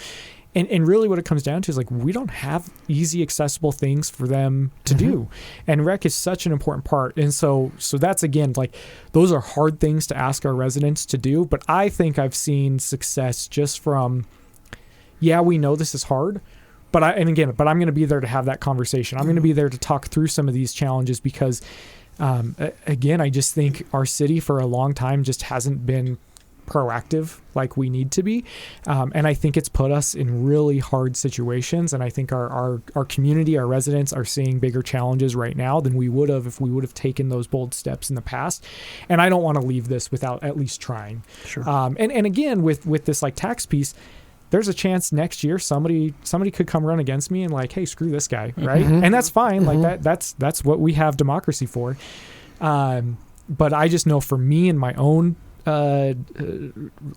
And really what it comes down to is, like, we don't have easy, accessible things for them to do. And rec is such an important part. And so that's, again, like, those are hard things to ask our residents to do. But I think I've seen success just from, we know this is hard. But I'm going to be there to have that conversation. I'm going to be there to talk through some of these challenges because, again, I just think our city for a long time just hasn't been proactive like we need to be. And I think it's put us in really hard situations. And I think our community, our residents are seeing bigger challenges right now than we would have if we would have taken those bold steps in the past. And I don't want to leave this without at least trying. Sure. And again, with this, like, tax piece, there's a chance next year somebody could come run against me and, like, hey, screw this guy, right? And that's fine. Like, that's what we have democracy for. But I just know for me and my own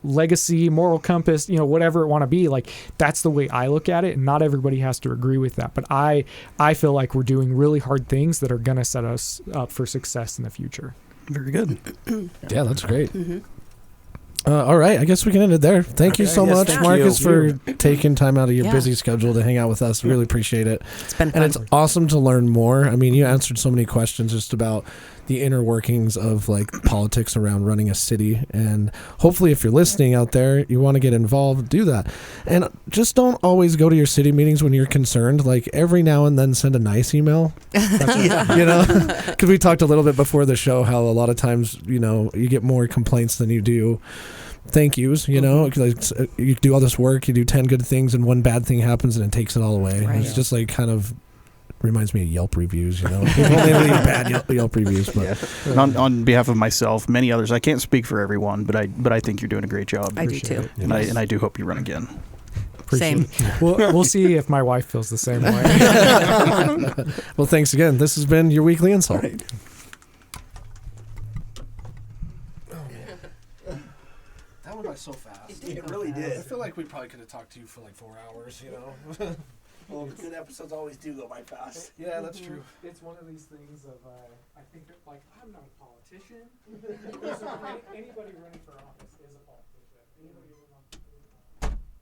legacy, moral compass, whatever it want to be, like, that's the way I look at it, and not everybody has to agree with that. But I feel like we're doing really hard things that are going to set us up for success in the future. Very good. Yeah, that's great. All right, I guess we can end it there. Thank you so much, Marcus, for taking time out of your busy schedule to hang out with us. Really appreciate it. It's been fun. And it's awesome to learn more. I mean, you answered so many questions just about the inner workings of, like, politics around running a city. And hopefully, if you're listening out there, you want to get involved, do that. And just don't always go to your city meetings when you're concerned. Like, every now and then send a nice email. Because we talked a little bit before the show how a lot of times, you get more complaints than you do thank yous, like, you do all this work, you do 10 good things, and one bad thing happens and it takes it all away. Right. It's just, like, kind of reminds me of Yelp reviews, People only leave bad Yelp reviews. But on behalf of myself, many others, I can't speak for everyone, but I think you're doing a great job. I do too. And I do hope you run again. Same. We'll see if my wife feels the same way. Well, thanks again. This has been your weekly InSalt. Right. That went by so fast. It really did. I feel like we probably could have talked to you for like 4 hours, Well, good episodes always do go by fast. Yeah, that's true. It's one of these things of, I think, like, I'm not a politician. Anybody running for office is a politician. Anybody